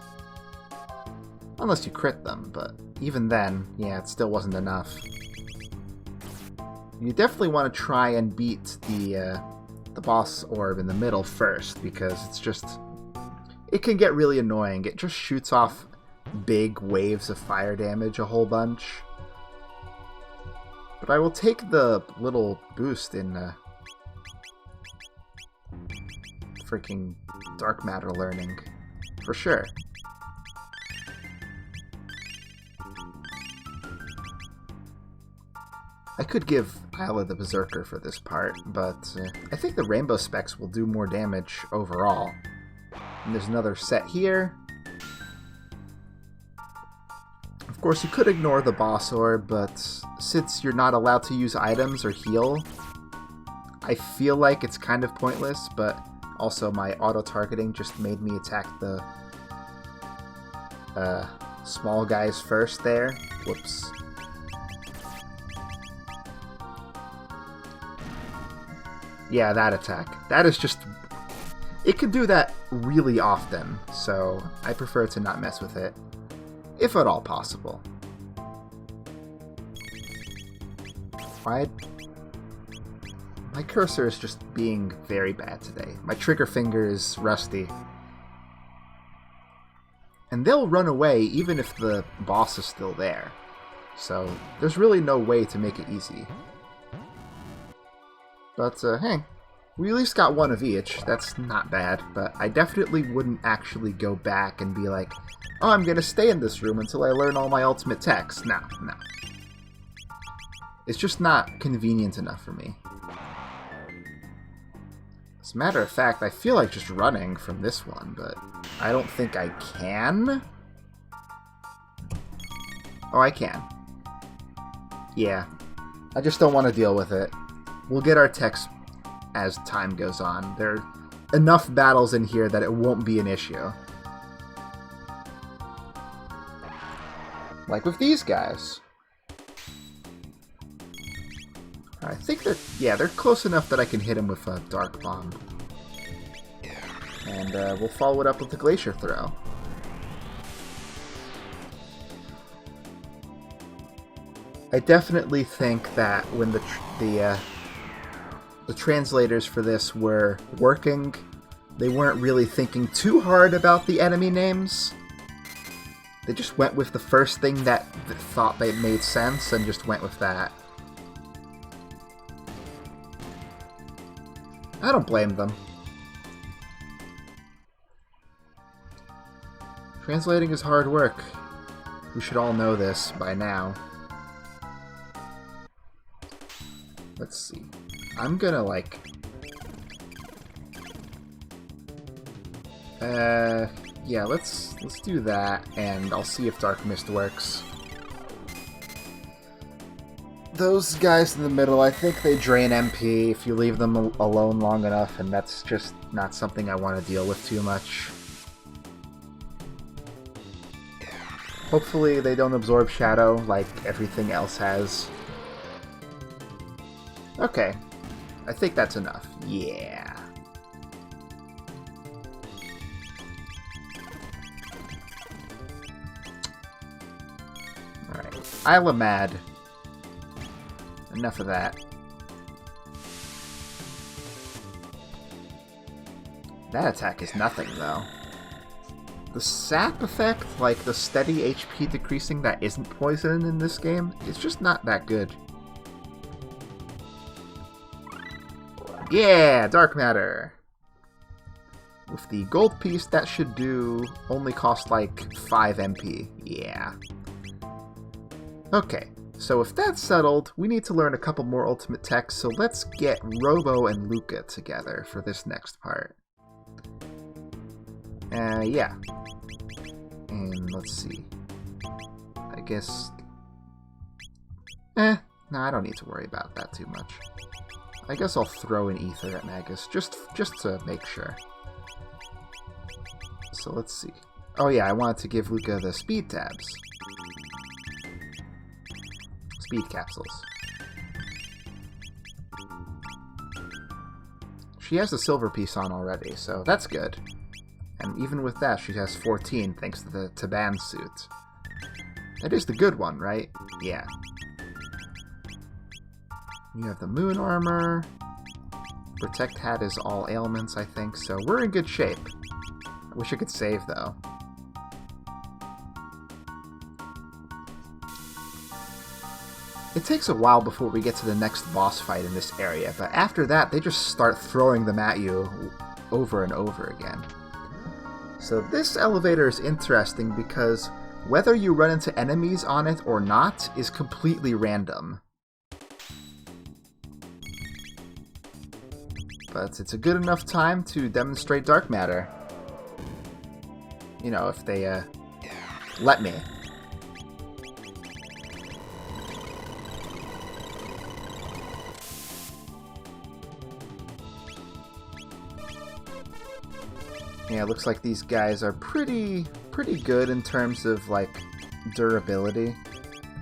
Unless you crit them, but even then, yeah, it still wasn't enough. You definitely want to try and beat the boss orb in the middle first, because it's just... it can get really annoying. It just shoots off big waves of fire damage a whole bunch. But I will take the little boost in freaking dark matter learning, for sure. I could give Isla the Berserker for this part, but I think the Rainbow Specs will do more damage overall. And there's another set here. Of course, you could ignore the boss orb, but since you're not allowed to use items or heal, I feel like it's kind of pointless, but also my auto-targeting just made me attack the small guys first there. Whoops. Yeah, that attack. That is just... it can do that really often, so I prefer to not mess with it, if at all possible. Why? My cursor is just being very bad today. My trigger finger is rusty. And they'll run away even if the boss is still there. So there's really no way to make it easy. But, hey, We at least got one of each. That's not bad, but I definitely wouldn't actually go back and be like, oh, I'm gonna stay in this room until I learn all my ultimate techs. No, no. It's just not convenient enough for me. As a matter of fact, I feel like just running from this one, but I don't think I can. Oh, I can. Yeah. I just don't want to deal with it. We'll get our techs as time goes on. There are enough battles in here that it won't be an issue. Like with these guys. I think they're close enough that I can hit them with a Dark Bomb. And we'll follow it up with the Glacier Throw. I definitely think that when the translators for this were working, they weren't really thinking too hard about the enemy names. They just went with the first thing that thought they made sense and just went with that. I don't blame them. Translating is hard work. We should all know this by now. Let's see. I'm gonna, like... yeah, let's do that, and I'll see if Dark Mist works. Those guys in the middle, I think they drain MP if you leave them alone long enough, and that's just not something I want to deal with too much. Hopefully they don't absorb Shadow like everything else has. Okay. I think that's enough. Yeah. Alright. Isla Mad. Enough of that. That attack is nothing, though. The sap effect, like the steady HP decreasing that isn't poison in this game, is just not that good. Yeah! Dark Matter! With the gold piece, that should do only cost like 5 MP. Yeah. Okay. So if that's settled, we need to learn a couple more ultimate techs, so let's get Robo and Luca together for this next part. Yeah. And let's see. I guess... no, I don't need to worry about that too much. I guess I'll throw an Ether at Magus, just to make sure. So let's see. Oh yeah, I wanted to give Luca the speed tabs. Speed capsules. She has the silver piece on already, so that's good. And even with that, she has 14 thanks to the Taban suit. That is the good one, right? Yeah. You have the moon armor. Protect hat is all ailments, I think, so we're in good shape. I wish I could save, though. It takes a while before we get to the next boss fight in this area, but after that, they just start throwing them at you over and over again. So this elevator is interesting because whether you run into enemies on it or not is completely random. But it's a good enough time to demonstrate Dark Matter. You know, if they, let me. Yeah, it looks like these guys are pretty good in terms of, like, durability.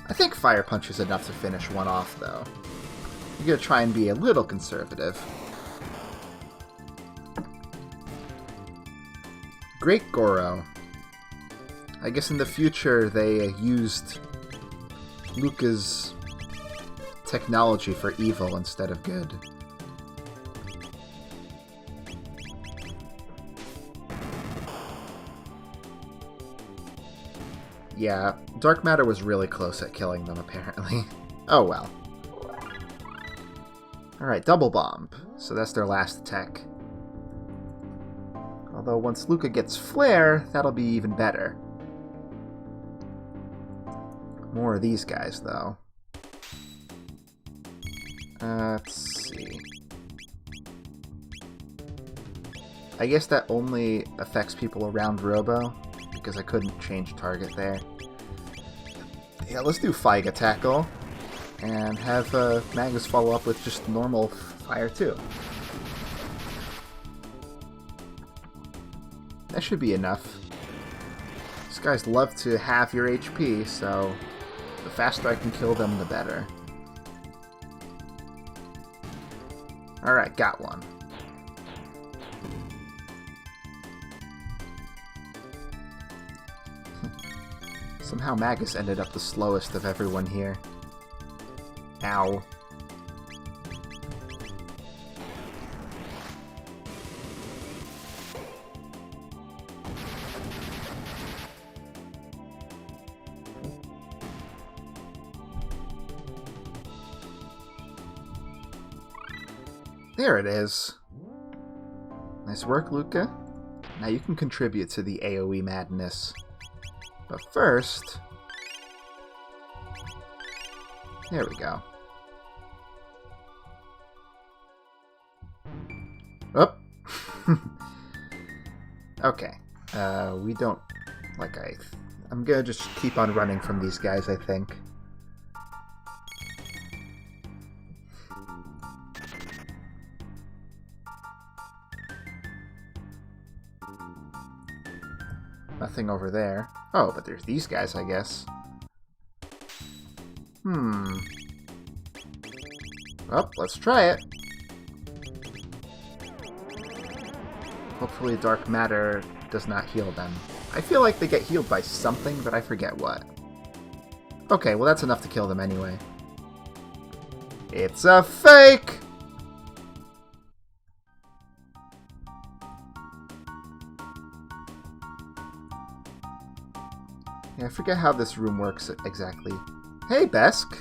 I think Fire Punch is enough to finish one off, though. I'm gonna try and be a little conservative. Great Goro. I guess in the future they used Luca's technology for evil instead of good. Yeah, Dark Matter was really close at killing them, apparently. Oh well. Alright, Double Bomb. So that's their last attack. Although once Luca gets Flare, that'll be even better. More of these guys, though. Let's see. I guess that only affects people around Robo, because I couldn't change target there. Yeah, let's do Faiga Tackle, and have Magus follow up with just normal fire too. That should be enough. These guys love to have your HP, so the faster I can kill them, the better. Alright, got one. Somehow Magus ended up the slowest of everyone here. Ow. There it is. Nice work, Luca. Now you can contribute to the AoE madness. But first... There we go. Oh! Okay. We don't... I'm gonna just keep on running from these guys, I think. Nothing over there. Oh, but there's these guys, I guess. Well, let's try it. Hopefully dark matter does not heal them. I feel like they get healed by something, but I forget what. Okay, well that's enough to kill them anyway. It's a fake! Yeah, I forget how this room works exactly. Hey, Besk!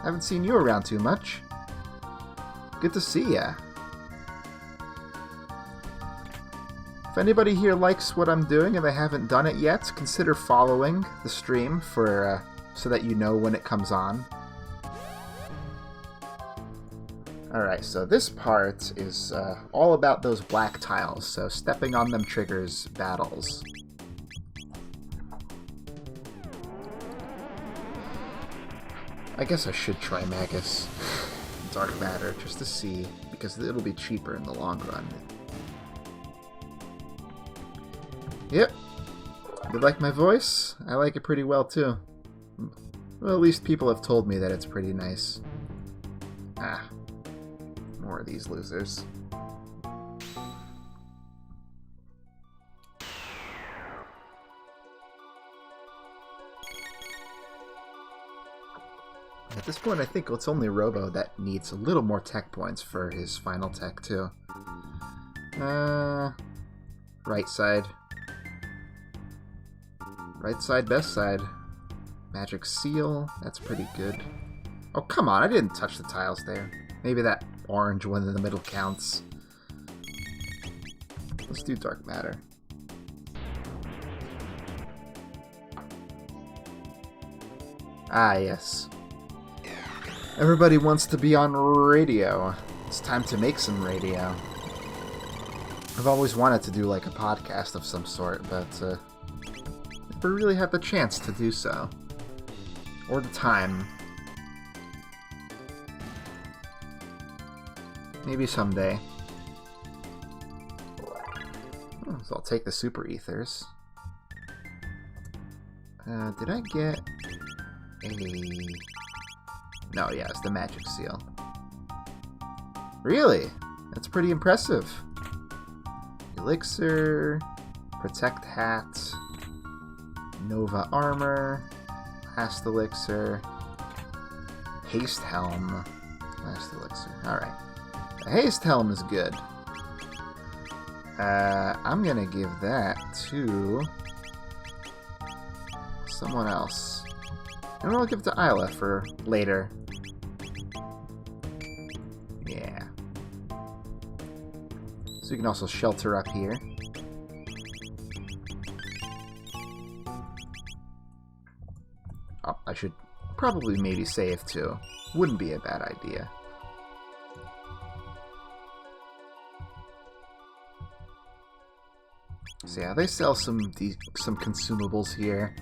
Haven't seen you around too much. Good to see ya. If anybody here likes what I'm doing and they haven't done it yet, consider following the stream for so that you know when it comes on. Alright, so this part is all about those black tiles, so stepping on them triggers battles. I guess I should try Magus Dark Matter just to see, because it'll be cheaper in the long run. Yep. You like my voice? I like it pretty well too. Well, at least people have told me that it's pretty nice. Ah. More of these losers. At this point, I think it's only Robo that needs a little more tech points for his final tech, too. Right side. Right side, best side. Magic Seal, that's pretty good. Oh, come on, I didn't touch the tiles there. Maybe that orange one in the middle counts. Let's do Dark Matter. Ah, yes. Everybody wants to be on radio. It's time to make some radio. I've always wanted to do like a podcast of some sort, but never really had the chance to do so. Or the time. Maybe someday. Oh, so I'll take the Super Ethers. Did I get a... No, yeah, it's the Magic Seal. Really? That's pretty impressive. Elixir, Protect Hat, Nova Armor, Last Elixir, Haste Helm, Last Elixir. Alright. The Haste Helm is good. I'm gonna give that to someone else. And I'll give it to Isla for later. Yeah. So you can also shelter up here. Oh, I should probably maybe save too. Wouldn't be a bad idea. So yeah, they sell some consumables here.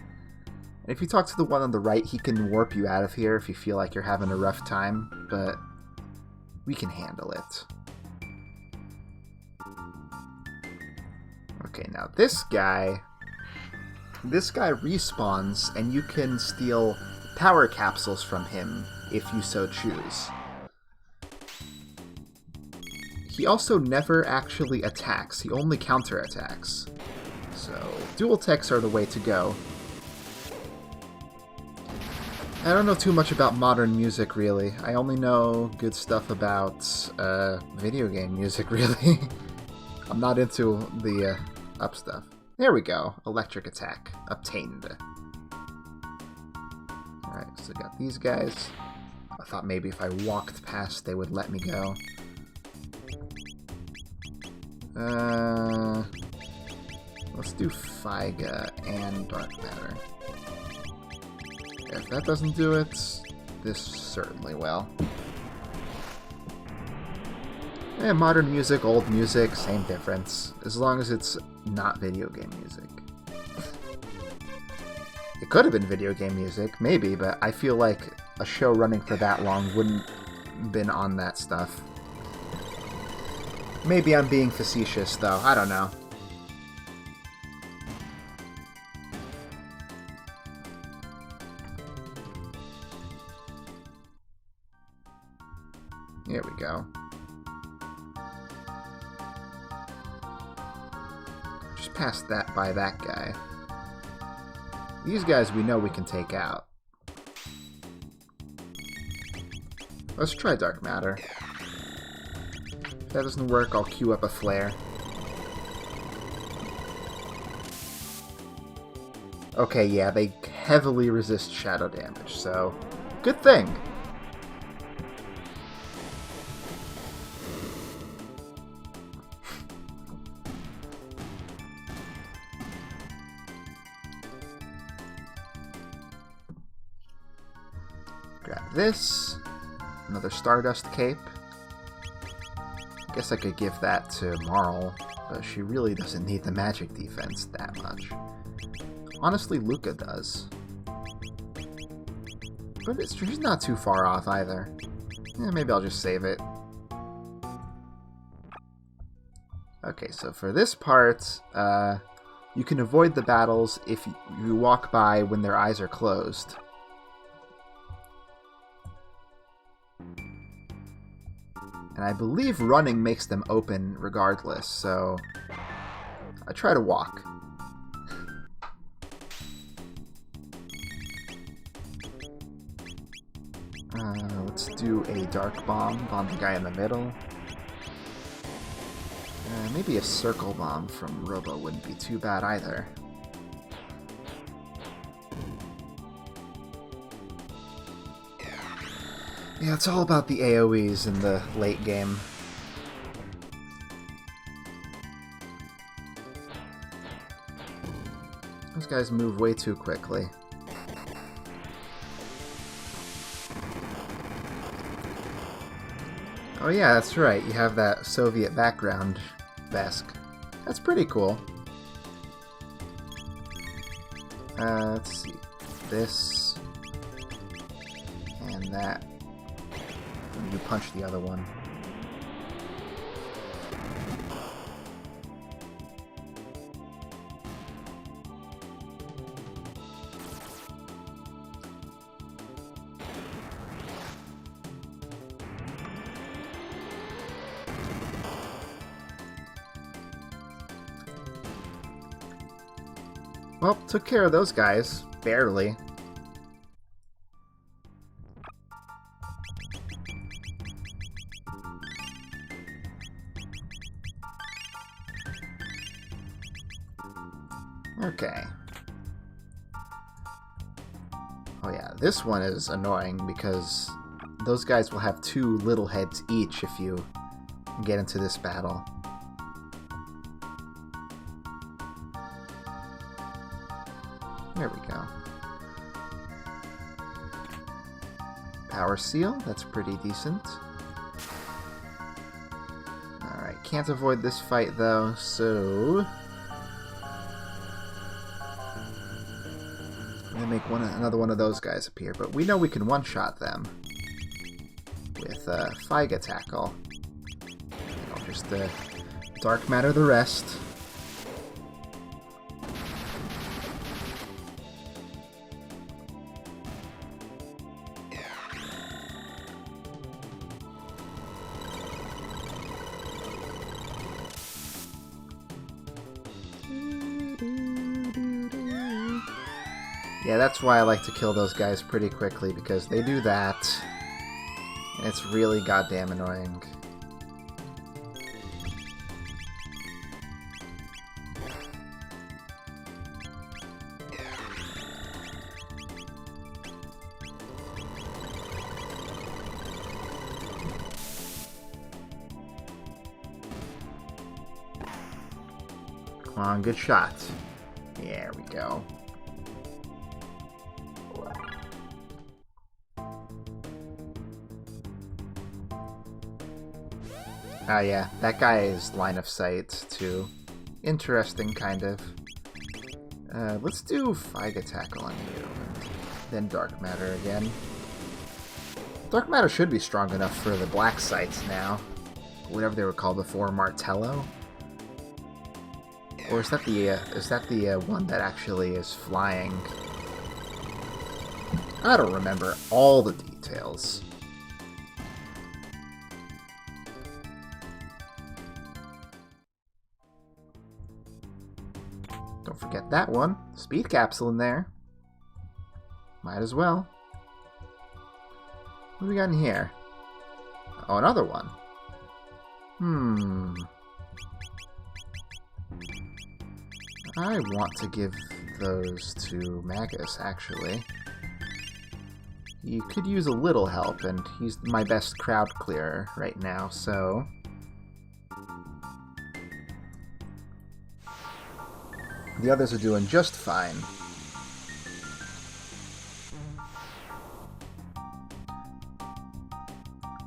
And if you talk to the one on the right, he can warp you out of here if you feel like you're having a rough time, but we can handle it. Okay, now this guy respawns, and you can steal power capsules from him if you so choose. He also never actually attacks, he only counterattacks. So, dual techs are the way to go. I don't know too much about modern music, really. I only know good stuff about video game music, really. I'm not into the up stuff. There we go. Electric attack. Obtained. Alright, so got these guys. I thought maybe if I walked past they would let me go. Let's do Figa and Dark Matter. If that doesn't do it, this certainly will. And modern music, old music, same difference. As long as it's not video game music. It could have been video game music, maybe, but I feel like a show running for that long wouldn't have been on that stuff. Maybe I'm being facetious, though. I don't know. Here we go. Just past that by that guy. These guys we know we can take out. Let's try Dark Matter. If that doesn't work, I'll queue up a flare. Okay, yeah, they heavily resist shadow damage, so good thing. Grab this. Another Stardust Cape. Guess I could give that to Marl, but she really doesn't need the magic defense that much. Honestly, Luca does. But she's not too far off either. Yeah, maybe I'll just save it. Okay, so for this part, you can avoid the battles if you walk by when their eyes are closed. And I believe running makes them open regardless, so I try to walk. Let's do a Dark Bomb on the guy in the middle. Maybe a Circle Bomb from Robo wouldn't be too bad either. Yeah, it's all about the AoEs in the late game. Those guys move way too quickly. Oh yeah, that's right, you have that Soviet background, Vesk. That's pretty cool. Let's see. This. And that. You punch the other one. Well, took care of those guys. Barely. Okay. Oh yeah, this one is annoying because those guys will have 2 little heads each if you get into this battle. There we go. Power Seal, that's pretty decent. Alright, can't avoid this fight though, so... I'm gonna make another one of those guys appear, but we know we can one-shot them with Figa Tackle. I'll just Dark Matter the rest. Yeah, that's why I like to kill those guys pretty quickly, because they do that, and it's really goddamn annoying. Come on, good shot. There we go. Ah, yeah, that guy is line of sight, too. Interesting, kind of. Let's do Figa Tackle on you, and then Dark Matter again. Dark Matter should be strong enough for the Black Sights now. Whatever they were called before, Martello? Or is that the one that actually is flying? I don't remember all the details. Don't forget that one. Speed capsule in there. Might as well. What do we got in here? Oh, another one. I want to give those to Magus, actually. He could use a little help, and he's my best crowd clearer right now, so... The others are doing just fine.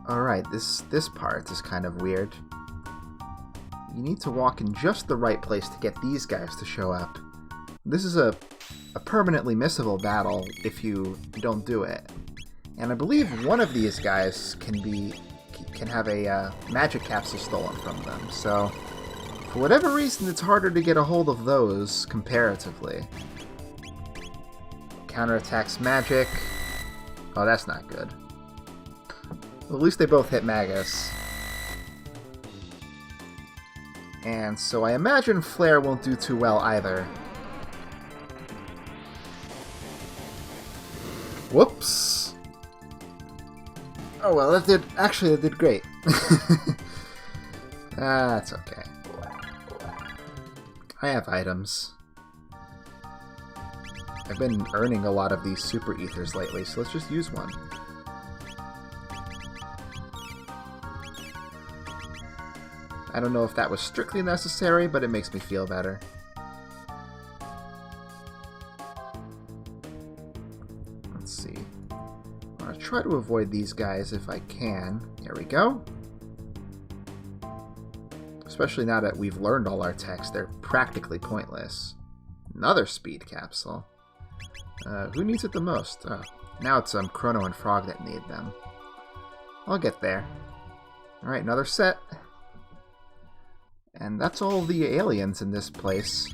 Alright, this part is kind of weird. You need to walk in just the right place to get these guys to show up. This is a permanently missable battle if you don't do it. And I believe one of these guys can have a magic capsule stolen from them, so... For whatever reason, it's harder to get a hold of those, comparatively. Counterattacks magic. Oh, that's not good. Well, at least they both hit Magus. And so I imagine Flare won't do too well either. Whoops! Oh well, that did great. That's okay. I have items. I've been earning a lot of these super ethers lately, so let's just use one. I don't know if that was strictly necessary, but it makes me feel better. Let's see. I'm gonna try to avoid these guys if I can. There we go. Especially now that we've learned all our techs, they're practically pointless. Another speed capsule. Who needs it the most? Oh, now it's Chrono and Frog that need them. I'll get there. Alright, another set. And that's all the aliens in this place.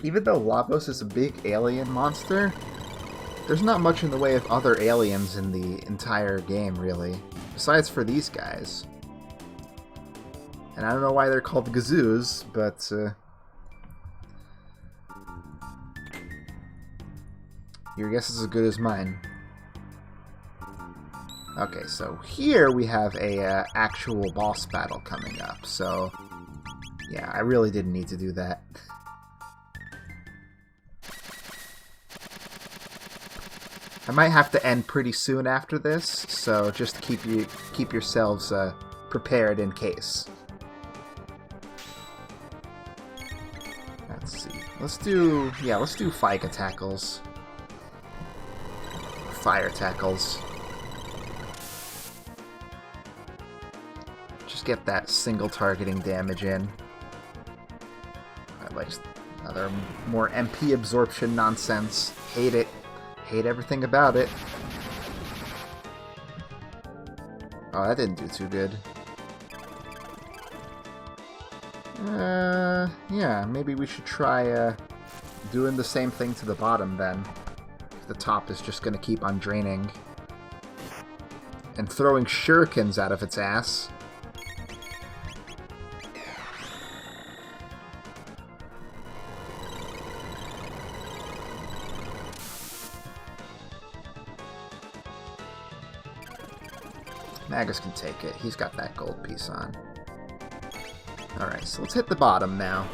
Even though Lavos is a big alien monster, there's not much in the way of other aliens in the entire game, really. Besides for these guys. And I don't know why they're called Gazoos, but... your guess is as good as mine. Okay, so here we have a actual boss battle coming up, so... Yeah, I really didn't need to do that. I might have to end pretty soon after this, so just keep yourselves prepared in case. Let's see. let's do Faiga tackles. Fire tackles. Just get that single targeting damage in. I like another more MP absorption nonsense. Hate it. Hate everything about it. Oh, that didn't do too good. Yeah, maybe we should try doing the same thing to the bottom then. The top is just gonna keep on draining. And throwing shurikens out of its ass. Magus can take it. He's got that gold piece on. Alright, so let's hit the bottom now.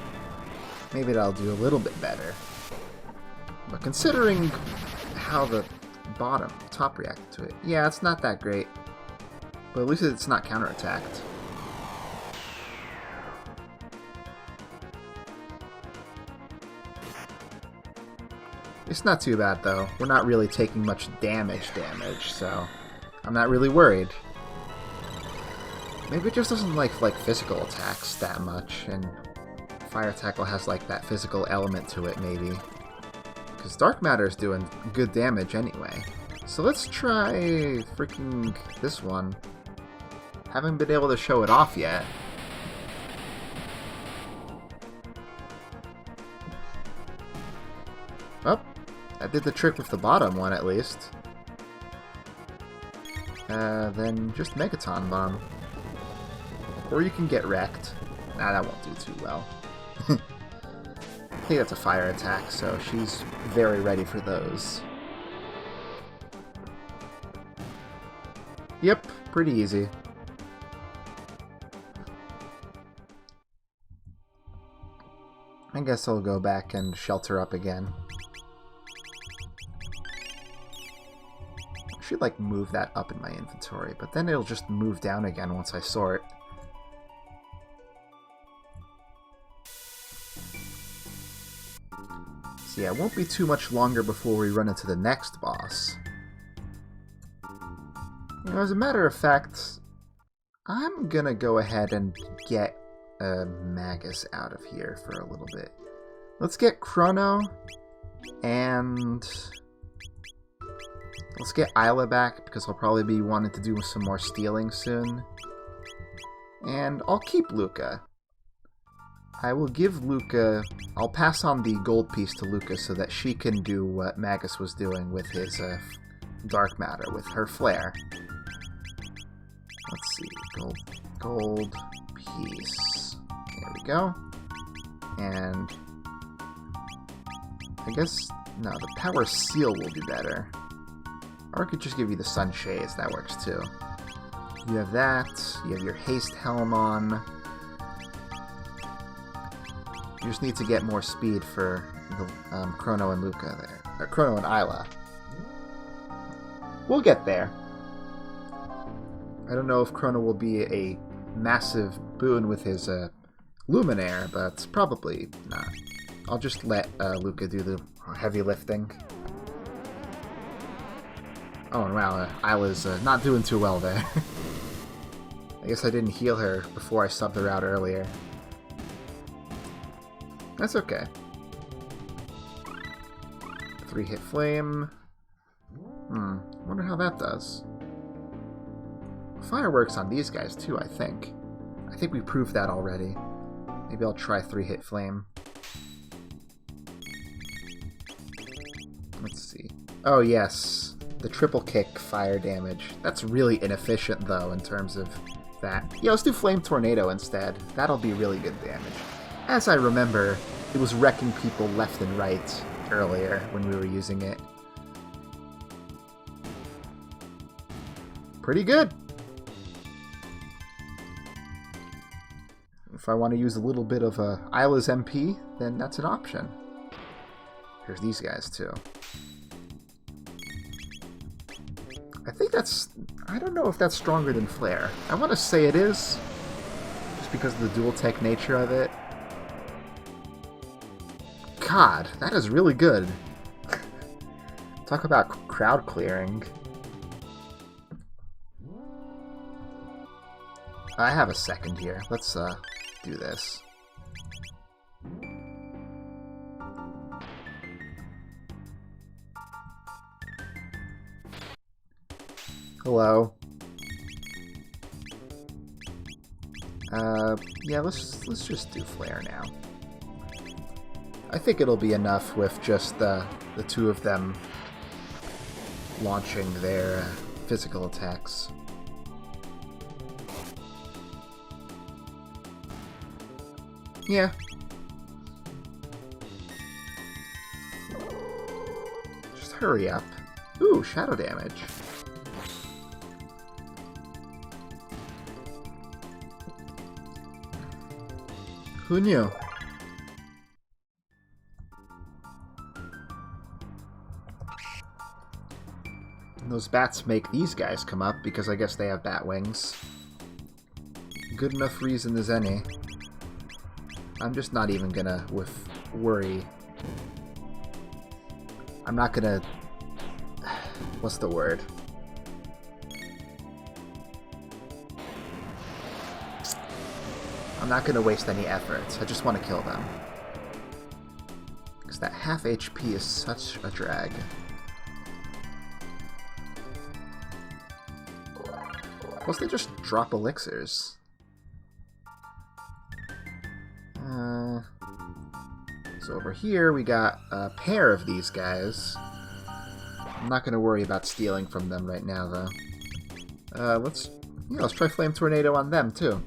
Maybe that'll do a little bit better. But considering how the top reacted to it, yeah, it's not that great. But at least it's not counterattacked. It's not too bad, though. We're not really taking much damage, so I'm not really worried. Maybe it just doesn't like physical attacks that much, and Fire Tackle has like that physical element to it, maybe. Because Dark Matter is doing good damage anyway. So let's try freaking this one. Haven't been able to show it off yet. Oh, that did the trick with the bottom one at least. Then just Megaton Bomb. Or you can get wrecked. Nah, that won't do too well. I think that's a fire attack, so she's very ready for those. Yep, pretty easy. I guess I'll go back and shelter up again. I should like move that up in my inventory, but then it'll just move down again once I sort. So yeah, it won't be too much longer before we run into the next boss. You know, as a matter of fact, I'm gonna go ahead and get Magus out of here for a little bit. Let's get Chrono, and let's get Isla back, because I'll probably be wanting to do some more stealing soon. And I'll keep Luca. I will give Luca... I'll pass on the gold piece to Luca so that she can do what Magus was doing with his dark matter, with her flare. Let's see. Gold piece. There we go. And... I guess... No, the power seal will be better. Or I could just give you the sun shades. That works too. You have that. You have your haste helm on. You just need to get more speed for the Chrono and Luca there. Or Chrono and Isla. We'll get there. I don't know if Chrono will be a massive boon with his Luminaire, but probably not. I'll just let Luca do the heavy lifting. Oh, and wow, Isla's not doing too well there. I guess I didn't heal her before I subbed her out earlier. That's okay. 3-hit flame. Wonder how that does. Fireworks on these guys too, I think. I think we proved that already. Maybe I'll try 3-hit flame. Let's see. Oh yes, the triple kick fire damage. That's really inefficient though in terms of that. Yeah, let's do Flame Tornado instead. That'll be really good damage. As I remember, it was wrecking people left and right earlier when we were using it. Pretty good! If I want to use a little bit of Isla's MP, then that's an option. Here's these guys too. I think that's... I don't know if that's stronger than Flare. I want to say it is, just because of the dual tech nature of it. god, that is really good. Talk about crowd clearing. I have a second here. Let's do this. Hello. Yeah, let's just do flare now. I think it'll be enough with just the two of them launching their physical attacks. Yeah. Just hurry up. Ooh, shadow damage. Who knew? And those bats make these guys come up because I guess they have bat wings. Good enough reason as any. I'm just not even gonna worry. I'm not gonna... What's the word? I'm not going to waste any efforts. I just want to kill them. Because that half HP is such a drag. Plus they just drop elixirs. So over here we got a pair of these guys. I'm not going to worry about stealing from them right now, though. Let's try Flame Tornado on them, too.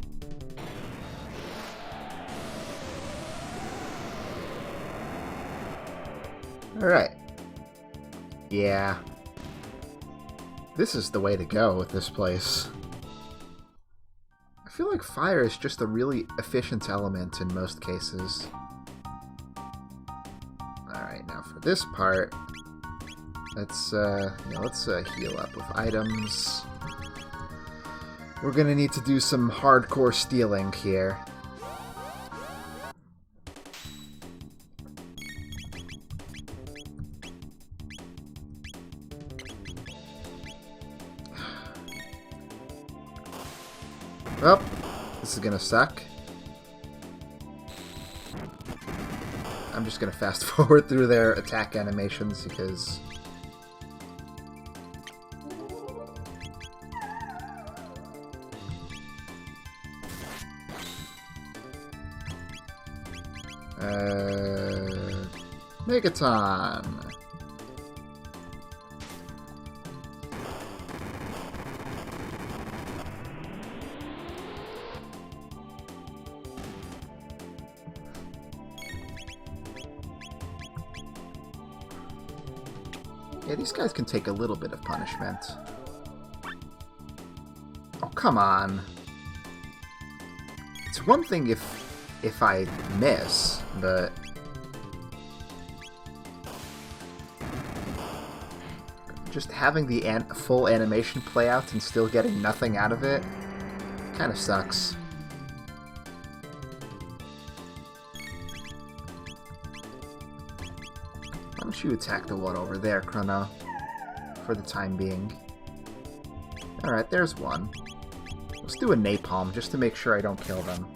Alright. Yeah. This is the way to go with this place. I feel like fire is just a really efficient element in most cases. Alright, now for this part, let's heal up with items. We're gonna need to do some hardcore stealing here. Well, this is gonna suck. I'm just gonna fast forward through their attack animations because... Megaton! Yeah, these guys can take a little bit of punishment. Oh, come on. It's one thing if I miss, but... just having the full animation play out and still getting nothing out of it kind of sucks. Why don't you attack the one over there, Chrono, for the time being. Alright, there's one. Let's do a napalm just to make sure I don't kill them.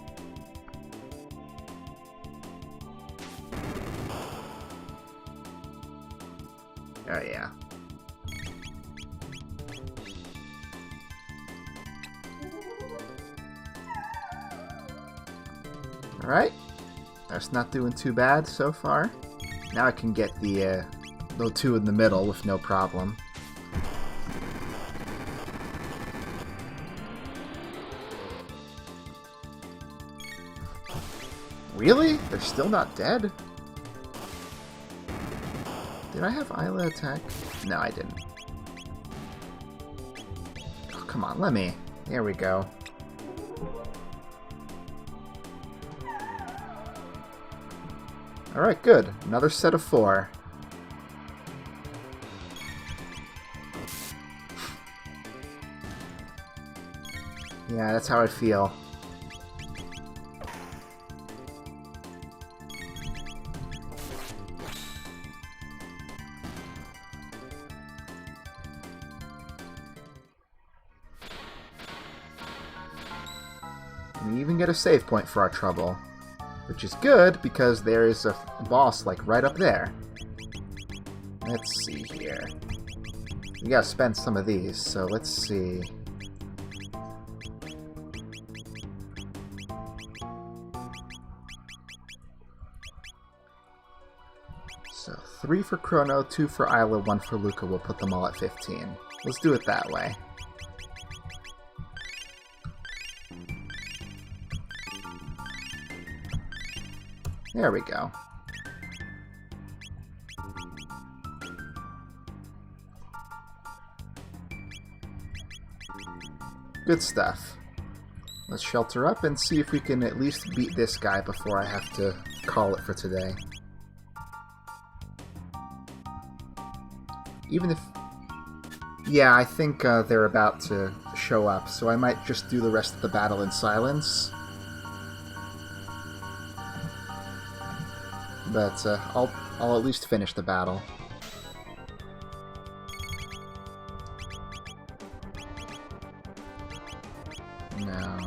Oh yeah. Alright. That's not doing too bad so far. Now I can get the two in the middle with no problem. Really? They're still not dead? Did I have Isla attack? No, I didn't. Oh, come on, let me. There we go. Alright, good. Another set of 4. Yeah, that's how I feel. We even get a save point for our trouble. Which is good, because there is a boss, like, right up there. Let's see here. We gotta spend some of these, so let's see. So, 3 for Chrono, 2 for Isla, 1 for Luca. We'll put them all at 15. Let's do it that way. There we go. Good stuff. Let's shelter up and see if we can at least beat this guy before I have to call it for today. Even if... Yeah, I think they're about to show up, so I might just do the rest of the battle in silence. But I'll at least finish the battle. No.